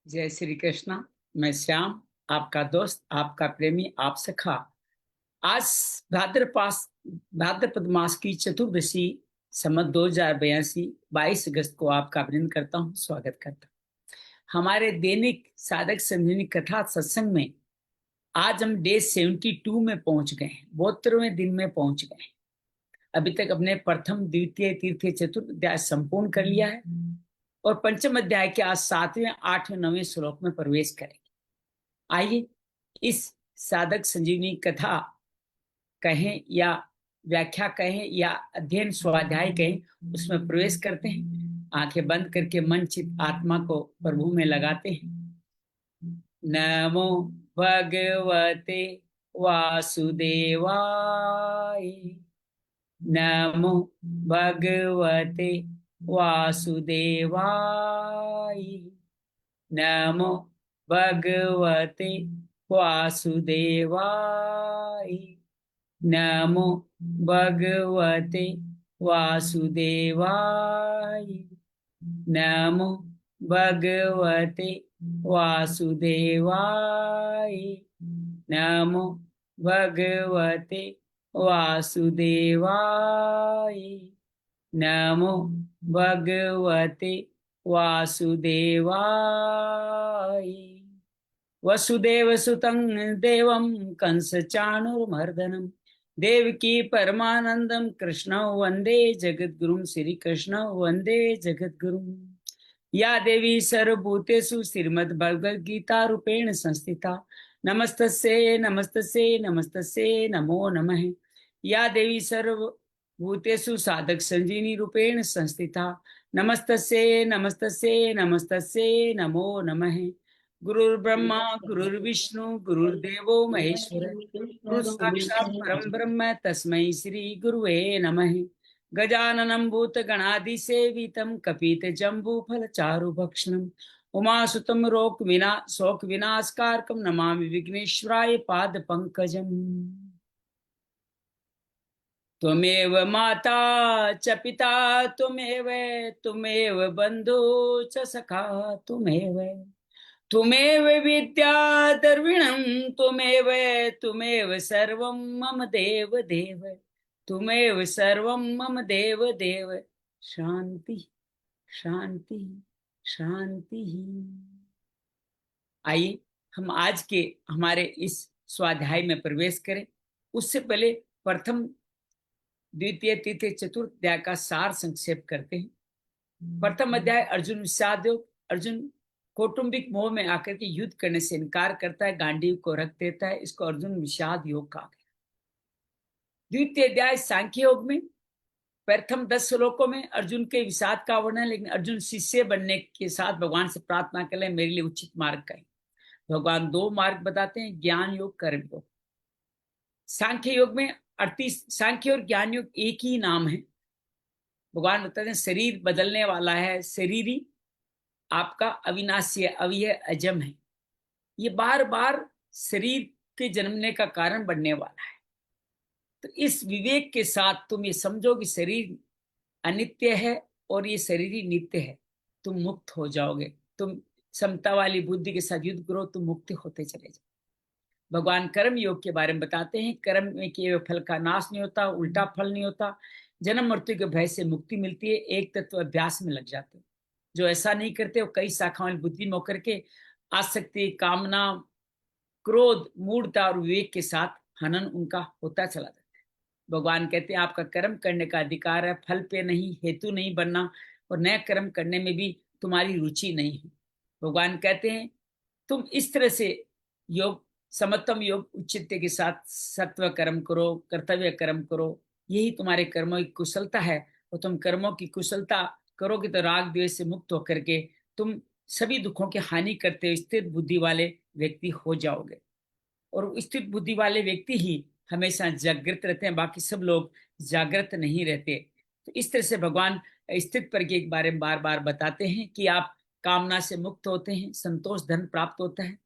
जय श्री कृष्णा। मैं श्याम, आपका दोस्त, आपका प्रेमी, आप सखा। आज भाद्रपास भाद्रपद मास की चतुर्दशी, संवत 2082, 22 अगस्त को आपका अभिनंदन करता हूँ, स्वागत करता हूँ हमारे दैनिक साधक संजीवनी कथा सत्संग में। आज हम डे 72 में पहुंच गए हैं, 72वें दिन में पहुंच गए हैं। अभी तक अपने प्रथम द्वितीय तृतीय चतुर्थ अध्याय संपूर्ण कर लिया है और पंचम अध्याय के आज 7वें 8वें 9वें श्लोक में प्रवेश करेंगे। आइए इस साधक संजीवनी कथा कहें या व्याख्या कहें या अध्ययन स्वाध्याय कहें, उसमें प्रवेश करते हैं। आंखें बंद करके मन चित आत्मा को प्रभु में लगाते हैं। नमो भगवते वासुदेवाय। नमो भगवते वासुदेवाय। नमो भगवते वासुदेवाय। नमो भगवते वासुदेवाय। नमो भगवते वासुदेवाय। नमो भगवते वासुदेवाय। नमो भगवते वासुदेवाय। वसुदेवसुतं देवं कंसचाणूरमर्दनं देवकी परमानंदं कृष्णं वंदे जगद्गुरुं। श्री कृष्ण वंदे जगद्गुरुं। या देवी सर्वभूतेषु श्रीमद्भगवद्गीता रूपेण संस्थिता नमस्तस्यै नमस्तस्यै नमस्तस्यै नमो नमः। या देवी सर्वभूतेषु साधक संजीवनी रूपेण संस्थिता नमस्तस्यै नमस्तस्यै नमस्तस्यै नमो नमः। गुरुर्ब्रह्मा गुरुर्विष्णु गुरुर्देवो महेश्वर गुरु साक्षात् परम ब्रह्म तस्मै श्री गुरुवे नमः। गजाननं भूतगणाधिसेवितं कपितजम्बूफलचारुभक्षणं उमासुतं शोकविनाशकारकं नमामि विघ्नेश्वराय पादपङ्कजम्। त्वमेव माता च पिता त्वमेव बन्धु च सखा त्वमेव विद्या द्रविणं त्वमेव सर्वं मम देव त्वमेव सर्वं मम देव शांति शांति शांति। आइए हम आज के हमारे इस स्वाध्याय में प्रवेश करें। उससे पहले प्रथम द्वितीय तृतीय चतुर्थ अध्याय का सार संक्षेप करते हैं। प्रथम अध्याय अर्जुन विषाद योग। अर्जुन कौटुंबिक मोह में आकर के युद्ध करने से इनकार करता है, गांडीव को रख देता है। इसको अर्जुन विषाद योग कहा गया। द्वितीय अध्याय सांख्य योग में प्रथम 10 श्लोकों में अर्जुन के विषाद का वर्णन, लेकिन अर्जुन शिष्य बनने के साथ भगवान से प्रार्थना कर ले मेरे लिए उचित मार्ग कहें। भगवान 2 मार्ग बताते हैं, ज्ञान योग कर्म योग। सांख्य योग में 38 सांख्य और ज्ञान योग एक ही नाम है। भगवान बताते हैं शरीर बदलने वाला है, शरीरी आपका अविनाशी है, अविय अजम है। ये बार बार शरीर के जन्मने का कारण बनने वाला है। तो इस विवेक के साथ तुम ये समझो कि शरीर अनित्य है और ये शरीर ही नित्य है, तुम मुक्त हो जाओगे। तुम समता वाली बुद्धि के साथ युद्ध करो, तुम मुक्ति होते चले जाओ। भगवान कर्म योग के बारे में बताते हैं, कर्म में केवल फल का नाश नहीं होता, उल्टा फल नहीं होता। जन्म मृत्यु के भय से मुक्ति मिलती है, एक तत्व अभ्यास में लग जाते हो। जो ऐसा नहीं करते वो कई शाखाओं बुद्धि में होकर के आसक्ति, कामना, क्रोध, मूढ़ता और विवेक के साथ हनन उनका होता चला जाता है। भगवान कहते हैं आपका कर्म करने का अधिकार है, फल पे नहीं, हेतु नहीं बनना, और नया कर्म करने में भी तुम्हारी रुचि नहीं है। भगवान कहते हैं तुम इस तरह से योग, समत्तम योग उच्चित्य के साथ सत्व कर्म करो, कर्तव्य कर्म करो, यही तुम्हारे कर्मों की कुशलता है। और तुम कर्मों की कुशलता करोगे तो राग द्वेष से मुक्त होकर के तुम सभी दुखों की हानि करते हुए स्थिर बुद्धि वाले व्यक्ति हो जाओगे। और स्थिर बुद्धि वाले व्यक्ति ही हमेशा जागृत रहते हैं, बाकी सब लोग जागृत नहीं रहते। तो इस तरह से भगवान स्थित पर के बारे में बार बार बताते हैं कि आप कामना से मुक्त होते हैं, संतोष धन प्राप्त होता है,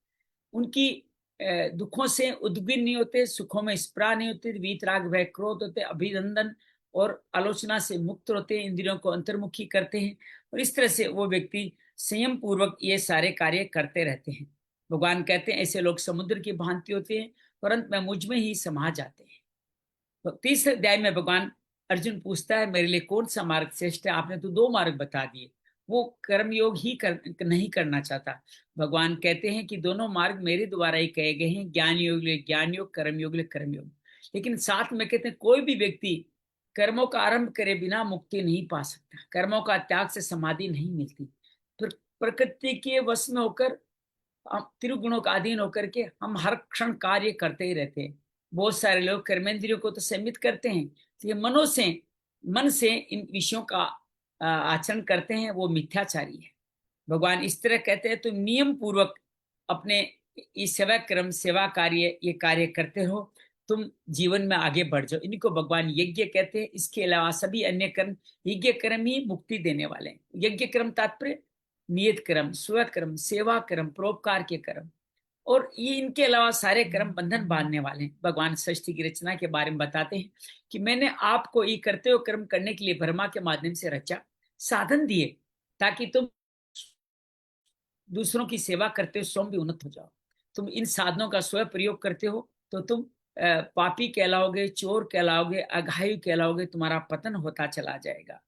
उनकी दुखों से उद्विग्न नहीं होते, सुखों में स्पृहा नहीं होती, वीतराग भय क्रोध होते, अभिनंदन और आलोचना से मुक्त होते हैं, इंद्रियों को अंतर्मुखी करते हैं। और इस तरह से वो व्यक्ति संयम पूर्वक ये सारे कार्य करते रहते हैं। भगवान कहते हैं ऐसे लोग समुद्र की भांति होते हैं और अंत में मुझ में ही समा जाते हैं। तो तीसरे अध्याय में भगवान अर्जुन पूछता है मेरे लिए कौन सा मार्ग श्रेष्ठ है। आपने तो दो मार्ग बता दिए, वो कर्मयोग ही नहीं करना चाहता। भगवान कहते हैं कि दोनों मार्ग मेरे द्वारा ही कहे गए हैं, ज्ञान योग ले ज्ञान योग, कर्म योग ले कर्म योग। लेकिन साथ में कहते हैं कोई भी व्यक्ति कर्मों का आरंभ करे बिना मुक्ति नहीं पा सकता, कर्मों का त्याग से समाधि नहीं मिलती। फिर प्रकृति के वश में होकर, त्रिगुणों का अधीन होकर के हम हर क्षण कार्य करते ही रहते हैं। बहुत सारे लोग कर्मेंद्रियों को तो सीमित करते हैं, लेकिन मन से इन विषयों का आचरण करते हैं, वो मिथ्याचारी है। भगवान इस तरह कहते हैं तुम नियम पूर्वक अपने इस सेवा क्रम सेवा कार्य ये कार्य करते रहो, तुम जीवन में आगे बढ़ जाओ। इनको भगवान यज्ञ कहते हैं। इसके अलावा सभी अन्य कर्म, यज्ञ कर्म ही मुक्ति देने वाले हैं। यज्ञ कर्म तात्पर्य नियत कर्म, स्व कर्म, सेवा कर्म, परोपकार के कर्म, और ये इनके अलावा सारे कर्म बंधन बांधने वाले हैं। भगवान सृष्टि की रचना के बारे में बताते हैं कि मैंने आपको ये करते हुए कर्म करने के लिए ब्रह्मा के माध्यम से रचा, साधन दिए ताकि तुम दूसरों की सेवा करते हो स्वयं भी उन्नत हो जाओ। तुम इन साधनों का स्व प्रयोग करते हो तो तुम पापी कहलाओगे, चोर कहलाओगे, अघायु कहलाओगे, तुम्हारा पतन होता चला जाएगा।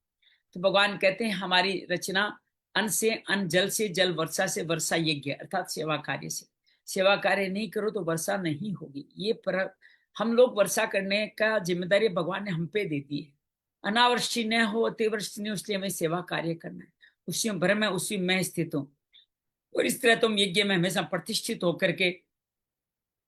तो भगवान कहते हैं हमारी रचना अन्न से अन्न, जल से जल, वर्षा से वर्षा, यज्ञ अर्थात सेवा कार्य से। सेवा कार्य नहीं करो तो वर्षा नहीं होगी। ये पर हम लोग वर्षा करने का जिम्मेदारी भगवान ने हम पे दे दी है। अनावृष्टि न हो, अतिवृष्टि नहीं, इसलिए हमें सेवा कार्य करना है। उसी में ब्रह्म है, उसी में स्थित हूँ। और इस तरह तुम यज्ञ में हमेशा प्रतिष्ठित होकर के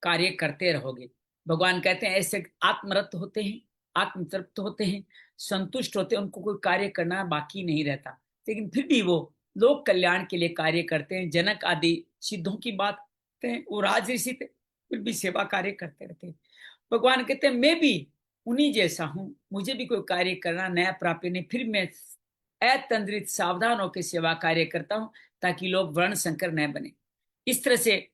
कार्य करते रहोगे। भगवान कहते हैं ऐसे आत्मरत होते हैं, आत्मतृप्त होते हैं, संतुष्ट होते हैं, उनको कोई कार्य करना बाकी नहीं रहता। लेकिन फिर भी वो लोक कल्याण के लिए कार्य करते हैं। जनक आदि सिद्धों की बात हैं, वो राज ऋषि थे, फिर भी सेवा कार्य करते रहते हैं। भगवान कहते हैं मैं भी उन्हीं जैसा हूं, मुझे भी कोई कार्य करना नया प्राप्य नहीं, फिर मैं अतंद्रित सावधान होकर सेवा कार्य करता हूं ताकि लोग वर्ण संकर न बने। इस तरह से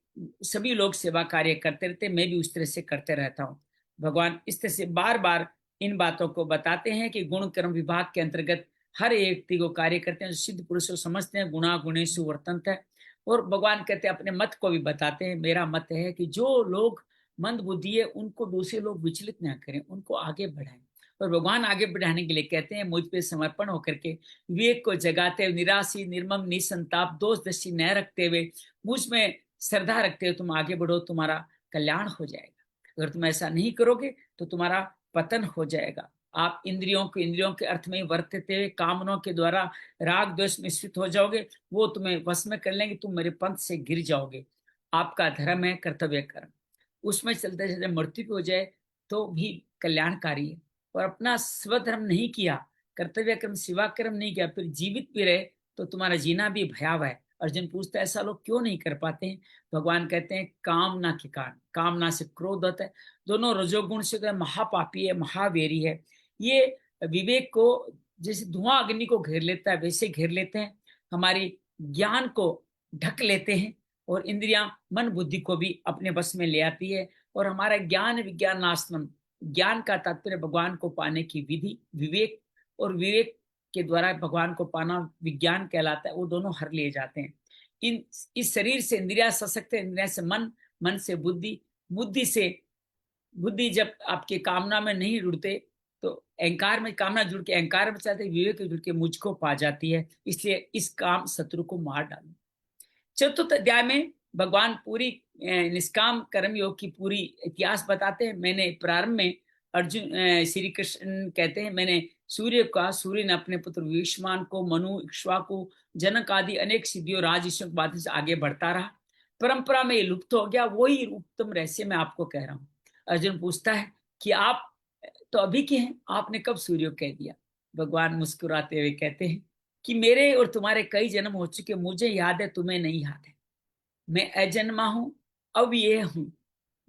सभी लोग सेवा कार्य करते रहते, मैं भी उस तरह से करते रहता हूँ। भगवान इस तरह से बार बार इन बातों को बताते हैं कि गुण कर्म विभाग के अंतर्गत हर एक व्यक्ति को कार्य करते हैं। सिद्ध पुरुषों समझते हैं गुणा गुणेषु वर्तन्ते है। और भगवान कहते हैं अपने मत को भी बताते हैं, मेरा मत है कि जो लोग मंद बुद्धि है उनको दूसरे लोग विचलित ना करें, उनको आगे बढ़ाएं। और भगवान आगे बढ़ाने के लिए कहते हैं मुझ पे समर्पण होकर के विवेक को जगाते हुए, निराशी निर्मम निसंताप दोष दृष्टि न रखते हुए मुझ में श्रद्धा रखते हो, तुम आगे बढ़ो, तुम्हारा कल्याण हो जाएगा। अगर तुम ऐसा नहीं करोगे तो तुम्हारा पतन हो जाएगा। आप इंद्रियों के अर्थ में वर्तते हुए कामनाओं के द्वारा राग द्वेष मिश्रित हो जाओगे, वो तुम्हें वश में कर लेंगे, तुम मेरे पंथ से गिर जाओगे। आपका धर्म है कर्तव्य कर्म, उसमें चलते चलते मृत्यु भी हो जाए तो भी कल्याणकारी है। और अपना स्वधर्म नहीं किया, कर्तव्य कर्म सेवा कर्म नहीं किया, फिर जीवित भी रहे तो तुम्हारा जीना भी भयावह है। अर्जुन पूछता है ऐसा लोग क्यों नहीं कर पाते हैं। भगवान कहते हैं कामना के कारण, कामना से क्रोध होता है, दोनों रजोगुण से तो महापापी है, महावेरी है। ये विवेक को जैसे धुआं अग्नि को घेर लेता है वैसे घेर लेते हैं, हमारी ज्ञान को ढक लेते हैं, और इंद्रियां मन बुद्धि को भी अपने बस में ले आती है। और हमारा ज्ञान विज्ञान नास्मम, ज्ञान का तात्पर्य भगवान को पाने की विधि, विवेक, और विवेक के द्वारा भगवान को पाना विज्ञान कहलाता है, वो दोनों हर लिए जाते हैं। इस शरीर से इंद्रिया सशक्त है, इंद्रिया से मन, मन से बुद्धि, बुद्धि से बुद्धि जब आपके कामना में नहीं जुड़ते तो अहंकार में, कामना जुड़ के अहंकार में चाहते, विवेक जुड़ के मुझको पा जाती है। इसलिए इस काम शत्रु को मार डालो। चतुर्थ अध्याय में भगवान पूरी निष्काम कर्म योग की पूरी इतिहास बताते हैं। मैंने प्रारंभ में अर्जुन श्री कृष्ण कहते हैं मैंने सूर्य ने अपने पुत्र विष्मान को, मनु, इक्ष्वाकु, जनक आदि अनेक सिद्धियों राजर्षियों के माध्यम से आगे बढ़ता रहा, परंपरा में ये लुप्त हो गया, वही उत्तम रहस्य मैं आपको कह रहा हूँ। अर्जुन पूछता है कि आप तो अभी के हैं, आपने कब सूर्य कह दिया। भगवान मुस्कुराते हुए कहते हैं कि मेरे और तुम्हारे कई जन्म हो चुके, मुझे याद है, तुम्हें नहीं याद है। मैं अजन्मा हूं, अब ये हूं।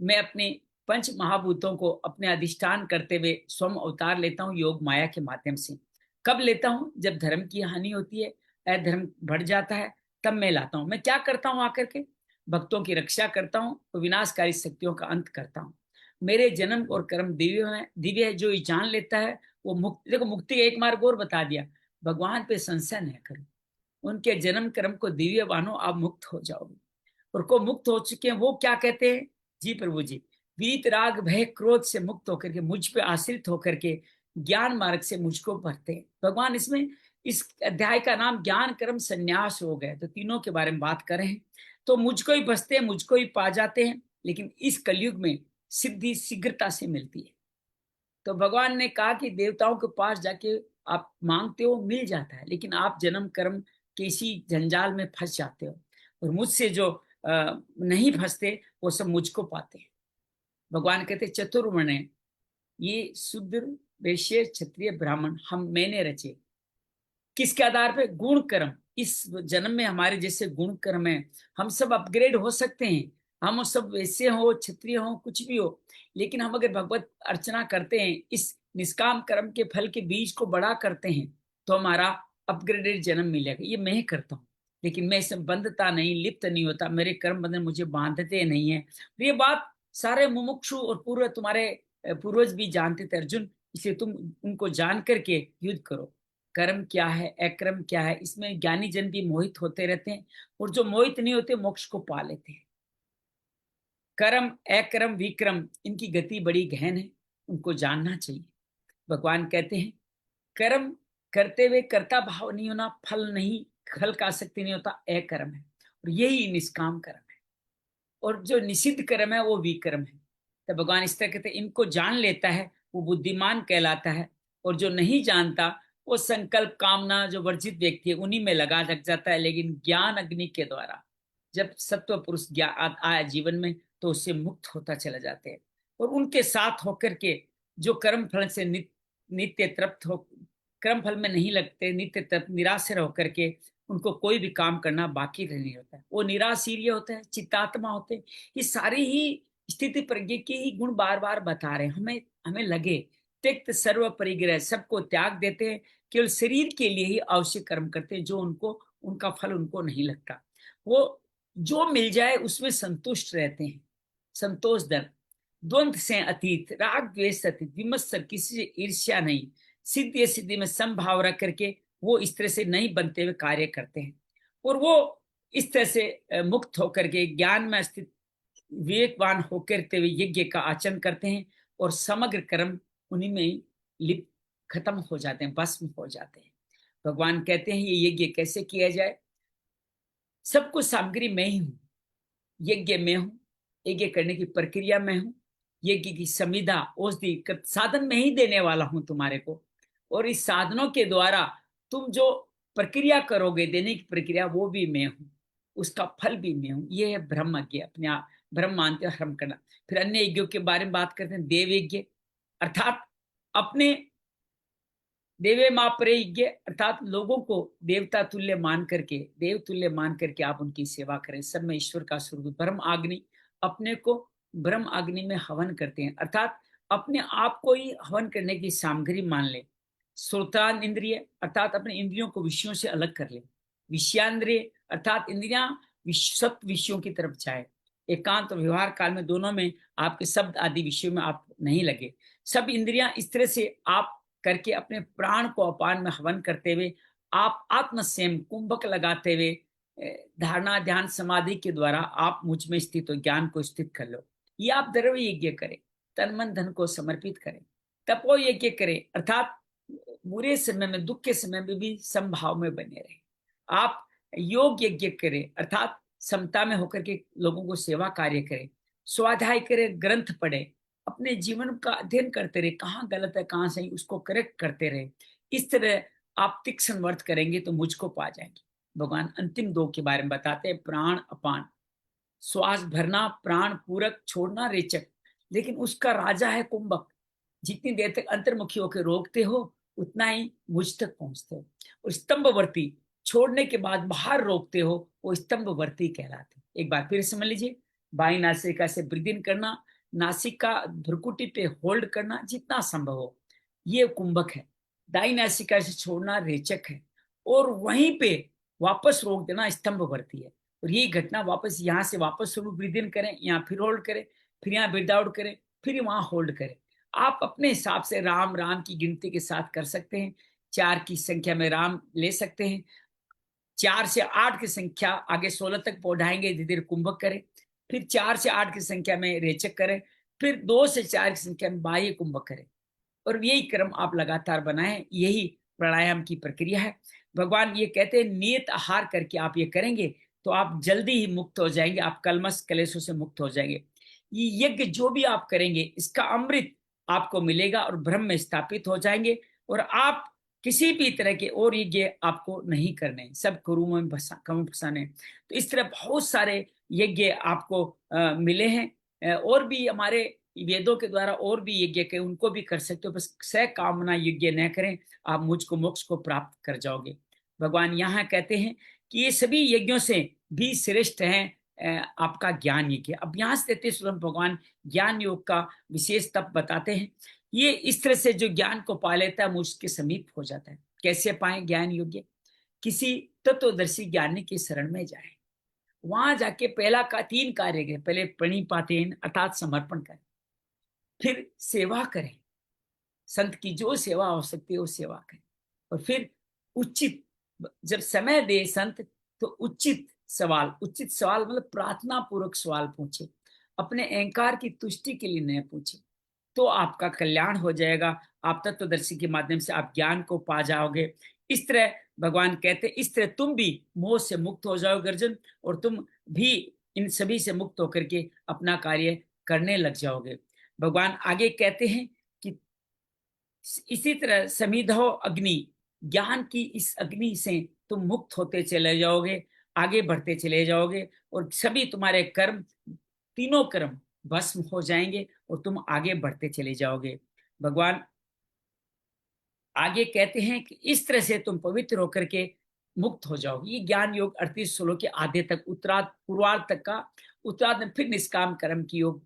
मैं अपने पंच महाभूतों को अपने अधिष्ठान करते हुए स्वयं अवतार लेता हूं योग माया के माध्यम से। कब लेता हूं, जब धर्म की हानि होती है, अधर्म बढ़ जाता है, तब मैं लाता हूं। मैं क्या करता हूं आकर के, भक्तों की रक्षा करता हूं और विनाशकारी शक्तियों का अंत करता हूं। मेरे जन्म और कर्म दिव्य है, जो ये जान लेता है वो मुक्ति। देखो मुक्ति का एक मार्ग और बता दिया, भगवान पे संशय न करो, उनके जन्म कर्म को दिव्य मानो, आप मुक्त हो जाओगे। और को मुक्त हो चुके हैं वो क्या कहते हैं? जी प्रभु जी, वीत राग भय क्रोध से मुक्त होकर के, मुझ पे आश्रित होकर के ज्ञान मार्ग से मुझको भरते हैं। भगवान इसमें इस अध्याय का नाम ज्ञान कर्म संन्यास हो गए, तो तीनों के बारे में बात कर रहे हैं। तो मुझको ही बसते हैं, मुझको ही पा जाते हैं, लेकिन इस कलयुग में सिद्धि शीघ्रता से मिलती है। तो भगवान ने कहा कि देवताओं के पास जाके आप मांगते हो, मिल जाता है, लेकिन आप जन्म कर्म के इसी जंजाल में फंस जाते हो। और मुझसे जो नहीं फंसते वो सब मुझको पाते हैं। भगवान कहते चतुर्वर्ण, ये शूद्र वैश्य क्षत्रिय ब्राह्मण हम मैंने रचे। किसके आधार पे? गुण कर्म। इस जन्म में हमारे जैसे गुण कर्म है, हम सब अपग्रेड हो सकते हैं, हम सब वैसे हो, क्षत्रिय हो, कुछ भी हो, लेकिन हम अगर भगवत अर्चना करते हैं, इस निष्काम कर्म के फल के बीज को बड़ा करते हैं, तो हमारा अपग्रेडेड जन्म मिलेगा। ये मैं ही करता हूँ, लेकिन मैं इसमें बंधता नहीं, लिप्त नहीं होता, मेरे कर्म बंधन मुझे बांधते नहीं है। तो ये बात सारे मुमुक्षु और पूर्व तुम्हारे पूर्वज भी जानते थे अर्जुन, इसलिए तुम उनको जान करके युद्ध करो। कर्म क्या है, अकर्म क्या है, इसमें ज्ञानी जन भी मोहित होते रहते हैं, और जो मोहित नहीं होते मोक्ष को पा लेते हैं। कर्म अकर्म विक्रम, इनकी गति बड़ी गहन है, उनको जानना चाहिए। भगवान कहते हैं कर्म करते हुए कर्ता भाव नहीं होना, फल नहीं, फल का आसक्ति नहीं होता, अकर्म है, और यही निष्काम कर्म है। और जो निषिद्ध कर्म है वो विक्रम है। तो भगवान इस तरह कहते हैं इनको जान लेता है वो बुद्धिमान कहलाता है, और जो नहीं जानता वो संकल्प कामना जो वर्जित व्यक्ति है उन्हीं में लग जाता है। लेकिन ज्ञान अग्नि के द्वारा जब सत्व पुरुष ज्ञान आया जीवन में, तो उससे मुक्त होता चला जाते हैं। और उनके साथ होकर के जो कर्म फल से नित्य तृप्त हो, कर्म फल में नहीं लगते, नित्य तृप्त निराश्रय होकर के उनको कोई भी काम करना बाकी नहीं होता है, वो निराशीर्य होता है, चित्तात्मा होते हैं। ये सारे ही स्थिति प्रज्ञ के ही गुण बार बार बता रहे हैं। हमें हमें लगे त्यक्त सर्व परिग्रह, सबको त्याग देते हैं, केवल शरीर के लिए ही आवश्यक कर्म करते हैं, जो उनको उनका फल उनको नहीं लगता। वो जो मिल जाए उसमें संतुष्ट रहते हैं, संतोष दर, द्वंद से अतीत, राग द्वेष अतीत, विमत्सर, किसी से ईर्ष्या नहीं, सिद्धि सिद्धि में समभाव रख करके वो इस तरह से नहीं बनते हुए कार्य करते हैं। और वो इस तरह से मुक्त होकर के ज्ञान में स्थित विवेकवान होकर हुए यज्ञ का आचरण करते हैं, और समग्र कर्म उन्हीं में ही लिप खत्म हो जाते हैं, भस्म हो जाते हैं। भगवान कहते हैं ये यज्ञ कैसे किया जाए? सब कुछ सामग्री मैं ही हूँ, यज्ञ में हूँ, यज्ञ करने की प्रक्रिया में हूँ, यज्ञ की संविधा औषधि साधन में ही देने वाला हूँ तुम्हारे को। और इस साधनों के द्वारा तुम जो प्रक्रिया करोगे, देने की प्रक्रिया, वो भी मैं हूँ, उसका फल भी मैं हूँ। ये है ब्रह्म यज्ञ, अपने आप ब्रह्म मानते हो हरम करना। फिर अन्य यज्ञों के बारे में बात करते हैं, देव यज्ञ, अर्थात अपने देवे मापरे यज्ञ, अर्थात लोगों को देवता तुल्य मान करके, देव तुल्य मान करके आप उनकी सेवा करें। सब में ईश्वर का स्वरूप। ब्रह्म अग्नि, अपने को ब्रह्म अग्नि में हवन करते हैं, अर्थात अपने आप को ही हवन करने की सामग्री मान ले। श्रोतान इंद्रिय, अर्थात अपने इंद्रियों को विषयों से अलग कर ले। विषयांद्रिय, अर्थात इंद्रियां सप्त विषयों की तरफ जाए। एकांत और व्यवहार काल में दोनों में आपके शब्द आदि विषयों में आप नहीं लगे। सब इंद्रियां इस तरह से आप करके अपने प्राण को अपान में हवन करते हुए आप आत्मसंयम कुंभक लगाते हुए धारणा ध्यान समाधि के द्वारा आप मुझ में स्थित हो, ज्ञान को स्थित कर लो। ये आप द्रव्य यज्ञ करें, तन मन धन को समर्पित करें। तपो यज्ञ करें, अर्थात बुरे समय में, दुख के समय में भी समभाव में बने रहे। आप योग यज्ञ करें, अर्थात समता में होकर के लोगों को सेवा कार्य करें। स्वाध्याय करें, ग्रंथ पढ़े, अपने जीवन का अध्ययन करते रहे, कहाँ गलत है कहाँ सही, उसको करेक्ट करते रहे। इस तरह आप तीक्ष्ण वर्त करेंगे तो मुझको पा जाएंगे। भगवान अंतिम दो के बारे में बताते हैं, प्राण अपान। श्वास भरना, प्राण पूरक, छोड़ना रेचक, लेकिन उसका राजा है कुंभक। जितनी देर तक अंतर्मुखी होकर रोकते हो उतना ही मुझ तक पहुंचते हो। और स्तंभवर्ती, छोड़ने के बाद बाहर रोकते हो, वो स्तंभवर्ती कहलाते। एक बार फिर समझ लीजिए, बाई नासिका से ब्रीथ इन करना, नासिका भ्रुकुटी पे होल्ड करना जितना संभव हो, ये कुंभक है। दाई नासिका से छोड़ना रेचक है, और वहीं पे वापस रोक देना स्तंभवर्ती है। और यही घटना वापस यहाँ से वापस शुरू ब्रीथ इन करें, यहाँ फिर होल्ड करें, फिर यहाँ ब्रीथ आउट करें, फिर वहां होल्ड करें। आप अपने हिसाब से राम राम की गिनती के साथ कर सकते हैं, 4 की संख्या में राम ले सकते हैं। 4 से 8 की संख्या आगे 16 तक बढ़ाएंगे, धीरे धीरे कुंभक करें, फिर 4 से 8 की संख्या में रेचक करें, फिर 2 से 4 की संख्या में बाह्य कुंभक करें। और यही क्रम आप लगातार बनाएं, यही प्राणायाम की प्रक्रिया है। भगवान ये कहते हैं नियत आहार करके आप ये करेंगे तो आप जल्दी ही मुक्त हो जाएंगे, आप कलमश कलेशों से मुक्त हो जाएंगे। ये यज्ञ जो भी आप करेंगे इसका अमृत आपको मिलेगा और ब्रह्म में स्थापित हो जाएंगे, और आप किसी भी तरह के और यज्ञ आपको नहीं करने, सब कुरुओं में फंसाने। तो इस तरह बहुत सारे यज्ञ आपको मिले हैं, और भी हमारे वेदों के द्वारा और भी यज्ञ के उनको भी कर सकते हो, बस सकामना यज्ञ न करें, आप मुझको मोक्ष को प्राप्त कर जाओगे। भगवान यहाँ कहते हैं कि ये सभी यज्ञों से भी श्रेष्ठ हैं आपका ज्ञान यज्ञ। अब यहाँ से देते स्वयं भगवान ज्ञान योग का विशेष तप बताते हैं। ये इस तरह से जो ज्ञान को पा लेता है मुझके समीप हो जाता है। कैसे पाए ज्ञान योग्य? किसी तत्वदर्शी ज्ञानी की शरण में जाए, वहां जाके पहला का 3 कार्य करें। पहले प्रणिपातेन अर्थात समर्पण करें, फिर सेवा करें, संत की जो सेवा हो सकती है वो सेवा करें, और फिर उचित जब समय दे संत तो उचित सवाल मतलब प्रार्थना पूर्वक सवाल पूछे, अपने अहंकार की तुष्टि के लिए न पूछे, तो आपका कल्याण हो जाएगा। आप तत्वदर्शी के माध्यम से आप ज्ञान को पा जाओगे। इस तरह भगवान कहते इस तरह तुम भी मोह से मुक्त हो जाओगे अर्जुन, और तुम भी इन सभी से मुक्त होकर के अपना कार्य करने लग जाओगे। भगवान आगे कहते हैं कि इसी तरह समिधो अग्नि, ज्ञान की इस अग्नि से तुम मुक्त होते चले जाओगे, आगे बढ़ते चले जाओगे, और सभी तुम्हारे कर्म, तीनों कर्म भस्म हो जाएंगे और तुम आगे बढ़ते चले जाओगे। भगवान आगे कहते हैं कि इस तरह से तुम पवित्र होकर के मुक्त हो जाओगे। ये ज्ञान योग 38 श्लोक के आधे तक उत्तरार्ध पूर्वार्ध तक का, उत्तरार्ध में फिर निष्काम कर्म की योग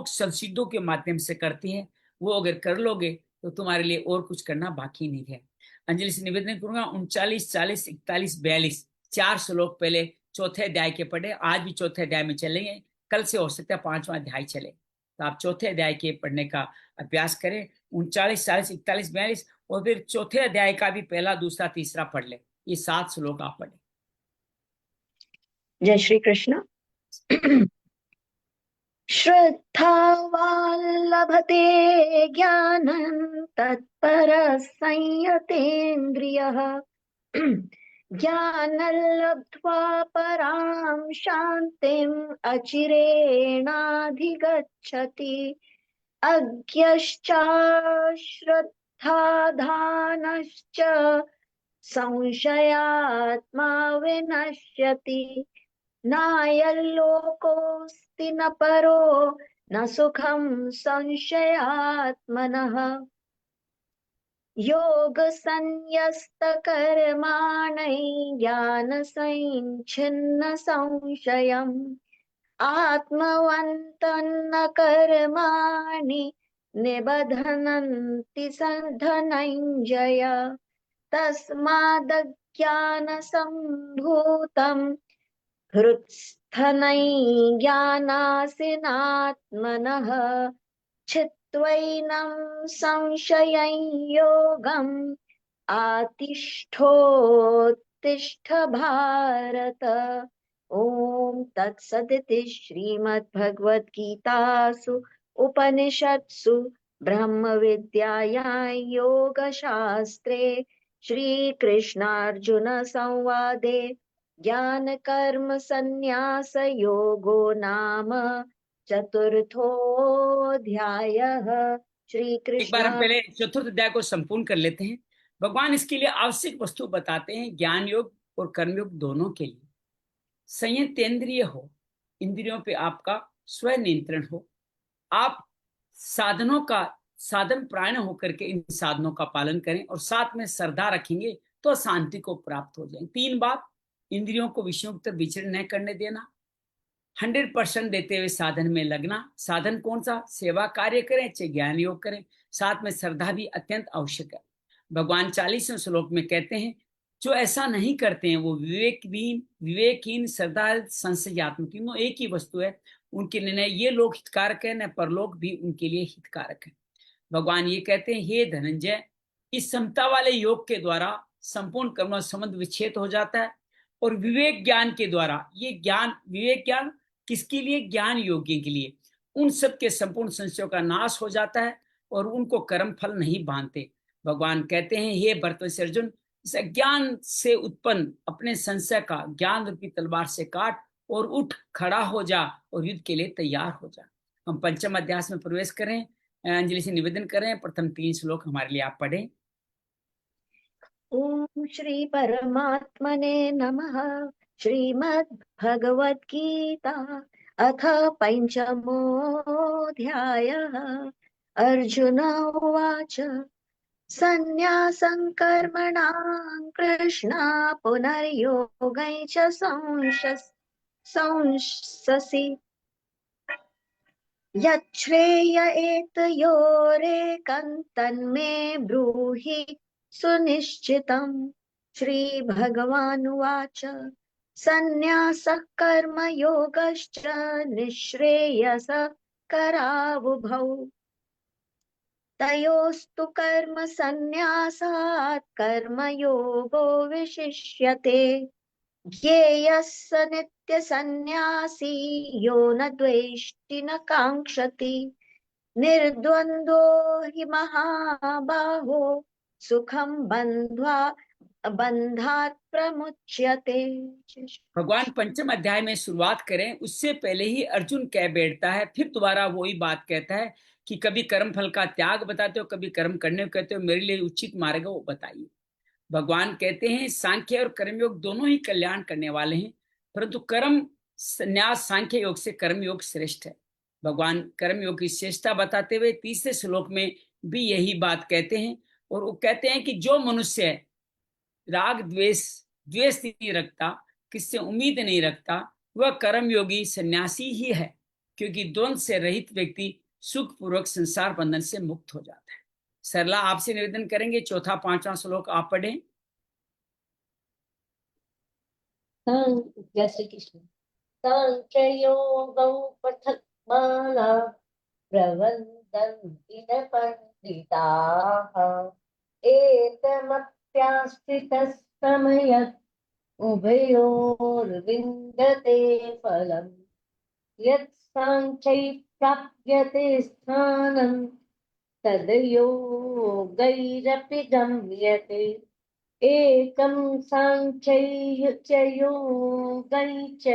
संसिद्धों के माध्यम से करती है। वो अगर कर लोगे तो तुम्हारे लिए और कुछ करना बाकी नहीं है। अंजलि से निवेदन करूंगा 39, 40, 41, 42 4 श्लोक पहले चौथे अध्याय के पढ़े, आज भी चौथे अध्याय में चलेंगे, कल से हो सकता है 5वां अध्याय चले, तो आप चौथे अध्याय के पढ़ने का अभ्यास करें। 39, 40, 41, 42 और फिर चौथे अध्याय का भी पहला, दूसरा, तीसरा पढ़ ले। ये 7 श्लोक आप पढ़े। जय श्री कृष्ण। श्रद्धावान् लभते ज्ञानं तत्परः संयतेन्द्रियः ज्ञानं लब्ध्वा परां शान्तिम् अचिरेणाधिगच्छति। अज्ञश्चाश्रद्धाधानश्च संशयात्मा विनश्यति। नायल्लोकोऽस्ति न परो न सुखं संशयात्मनः। योगसंन्यस्तकर्माणि ज्ञानसञ्छिन्न संशयम् आत्मवन्तं न कर्माणि निबध्नन्ति धनञ्जय। तस्मादज्ञानसम्भूतम् हृत्स्थनैर्ज्ञानासिनात्मनः छित्त्वैनं संशयं योगम् आतिष्ठोत्तिष्ठ भारत। ओम तत्सदिति श्रीमद्भगवद्गीतासु उपनिषत्सु ब्रह्म विद्यायां योगशास्त्रे श्रीकृष्णार्जुन संवादे ज्ञान कर्म संन्यास योगो नाम चतुर्थोऽध्यायः। श्री एक कृष्ण। बार हम पहले चतुर्थ अध्याय को संपूर्ण कर लेते हैं। भगवान इसके लिए आवश्यक वस्तु बताते हैं, ज्ञान योग और कर्म योग दोनों के लिए। संयतेंद्रिय हो, इंद्रियों पे आपका स्व नियंत्रण हो, आप साधनों का साधन प्राण होकर के इन साधनों का पालन करें, और साथ में श्रद्धा रखेंगे तो शांति को प्राप्त हो जाए। 3 बात, इंद्रियों को विषयों तक विचरण न करने देना, 100% देते हुए साधन में लगना। साधन कौन सा? सेवा कार्य करें चाहे ज्ञान योग करें, साथ में श्रद्धा भी अत्यंत आवश्यक है। भगवान 40वें श्लोक में कहते हैं जो ऐसा नहीं करते हैं वो विवेकहीन श्रद्धा संशयात्मक, तीनों एक ही वस्तु है। उनके निर्णय ये लोग हितकारक है, न परलोक भी उनके लिए हितकारक है। भगवान ये कहते हैं हे धनंजय, इस समता वाले योग के द्वारा संपूर्ण कर्मों संबंध विच्छेद हो जाता है, और विवेक ज्ञान के द्वारा, ये ज्ञान विवेक ज्ञान किसके लिए? ज्ञान योगियों के लिए। उन सब के संपूर्ण संशयों का नाश हो जाता है और उनको कर्म फल नहीं बांधते। भगवान कहते हैं, हे भरतवंशी अर्जुन, इस अज्ञान से उत्पन्न अपने संशय का ज्ञान रूपी तलवार से काट और उठ खड़ा हो जा और युद्ध के लिए तैयार हो जा। हम पंचम अध्याय में प्रवेश करें। अंजलि से निवेदन करें, प्रथम 3 श्लोक हमारे लिए आप पढ़ें। ओम श्री परमात्मने नमः। श्रीमद् भगवद गीता अथ पंचमोऽध्यायः। अर्जुन उवाच सन्न्यासं कर्मणां कृष्ण पुनर्योगै च संशसि यच्छ्रेय एतयोरेकं तन्मे ब्रूहि सुनिश्चितम्। श्रीभगवानुवाच सन्न्यासः कर्मयोगश्च निःश्रेयसः करावुभौ तयोस्तु कर्म सन्न्यासात् कर्मयोगो विशिष्यते। ज्ञेयः स नित्यसन्न्यासी यो न द्वेष्टि न काङ्क्षति निर्द्वन्द्वो हि महाबाहो सुखं बन्धात् प्रमुच्यते। भगवान पंचम अध्याय में शुरुआत करें उससे पहले ही अर्जुन कह बैठता है, फिर दोबारा वही बात कहता है कि कभी कर्म फल का त्याग बताते हो, कभी कर्म करने को कहते हो, मेरे लिए उचित मार्ग वो बताइए। भगवान कहते हैं सांख्य और कर्मयोग दोनों ही कल्याण करने वाले हैं, परंतु कर्म संन्यास सांख्य योग से कर्मयोग श्रेष्ठ है। भगवान कर्मयोग की श्रेष्ठता बताते हुए तीसरे श्लोक में भी यही बात कहते हैं, और वो कहते हैं कि जो मनुष्य राग द्वेष द्वेष नहीं रखता, किससे उम्मीद नहीं रखता, वह कर्मयोगी सन्यासी ही है, क्योंकि द्वंद्व से रहित व्यक्ति सुख पूर्वक संसार बंधन से मुक्त हो जाता है। सरला आपसे निवेदन करेंगे, चौथा 5वां श्लोक आप पढ़ें। जय श्री कृष्ण। सांख्ययोगौ पृथक् बाला प्रवदन्ति न पंडिताः एतमप्यास्थितः समयत् उभयोर्विन्दते फलम् यत् सांख्यै प्राप्यते स्थानं तद्योगैरपि गम्यते एकं सांख्यै च योगै च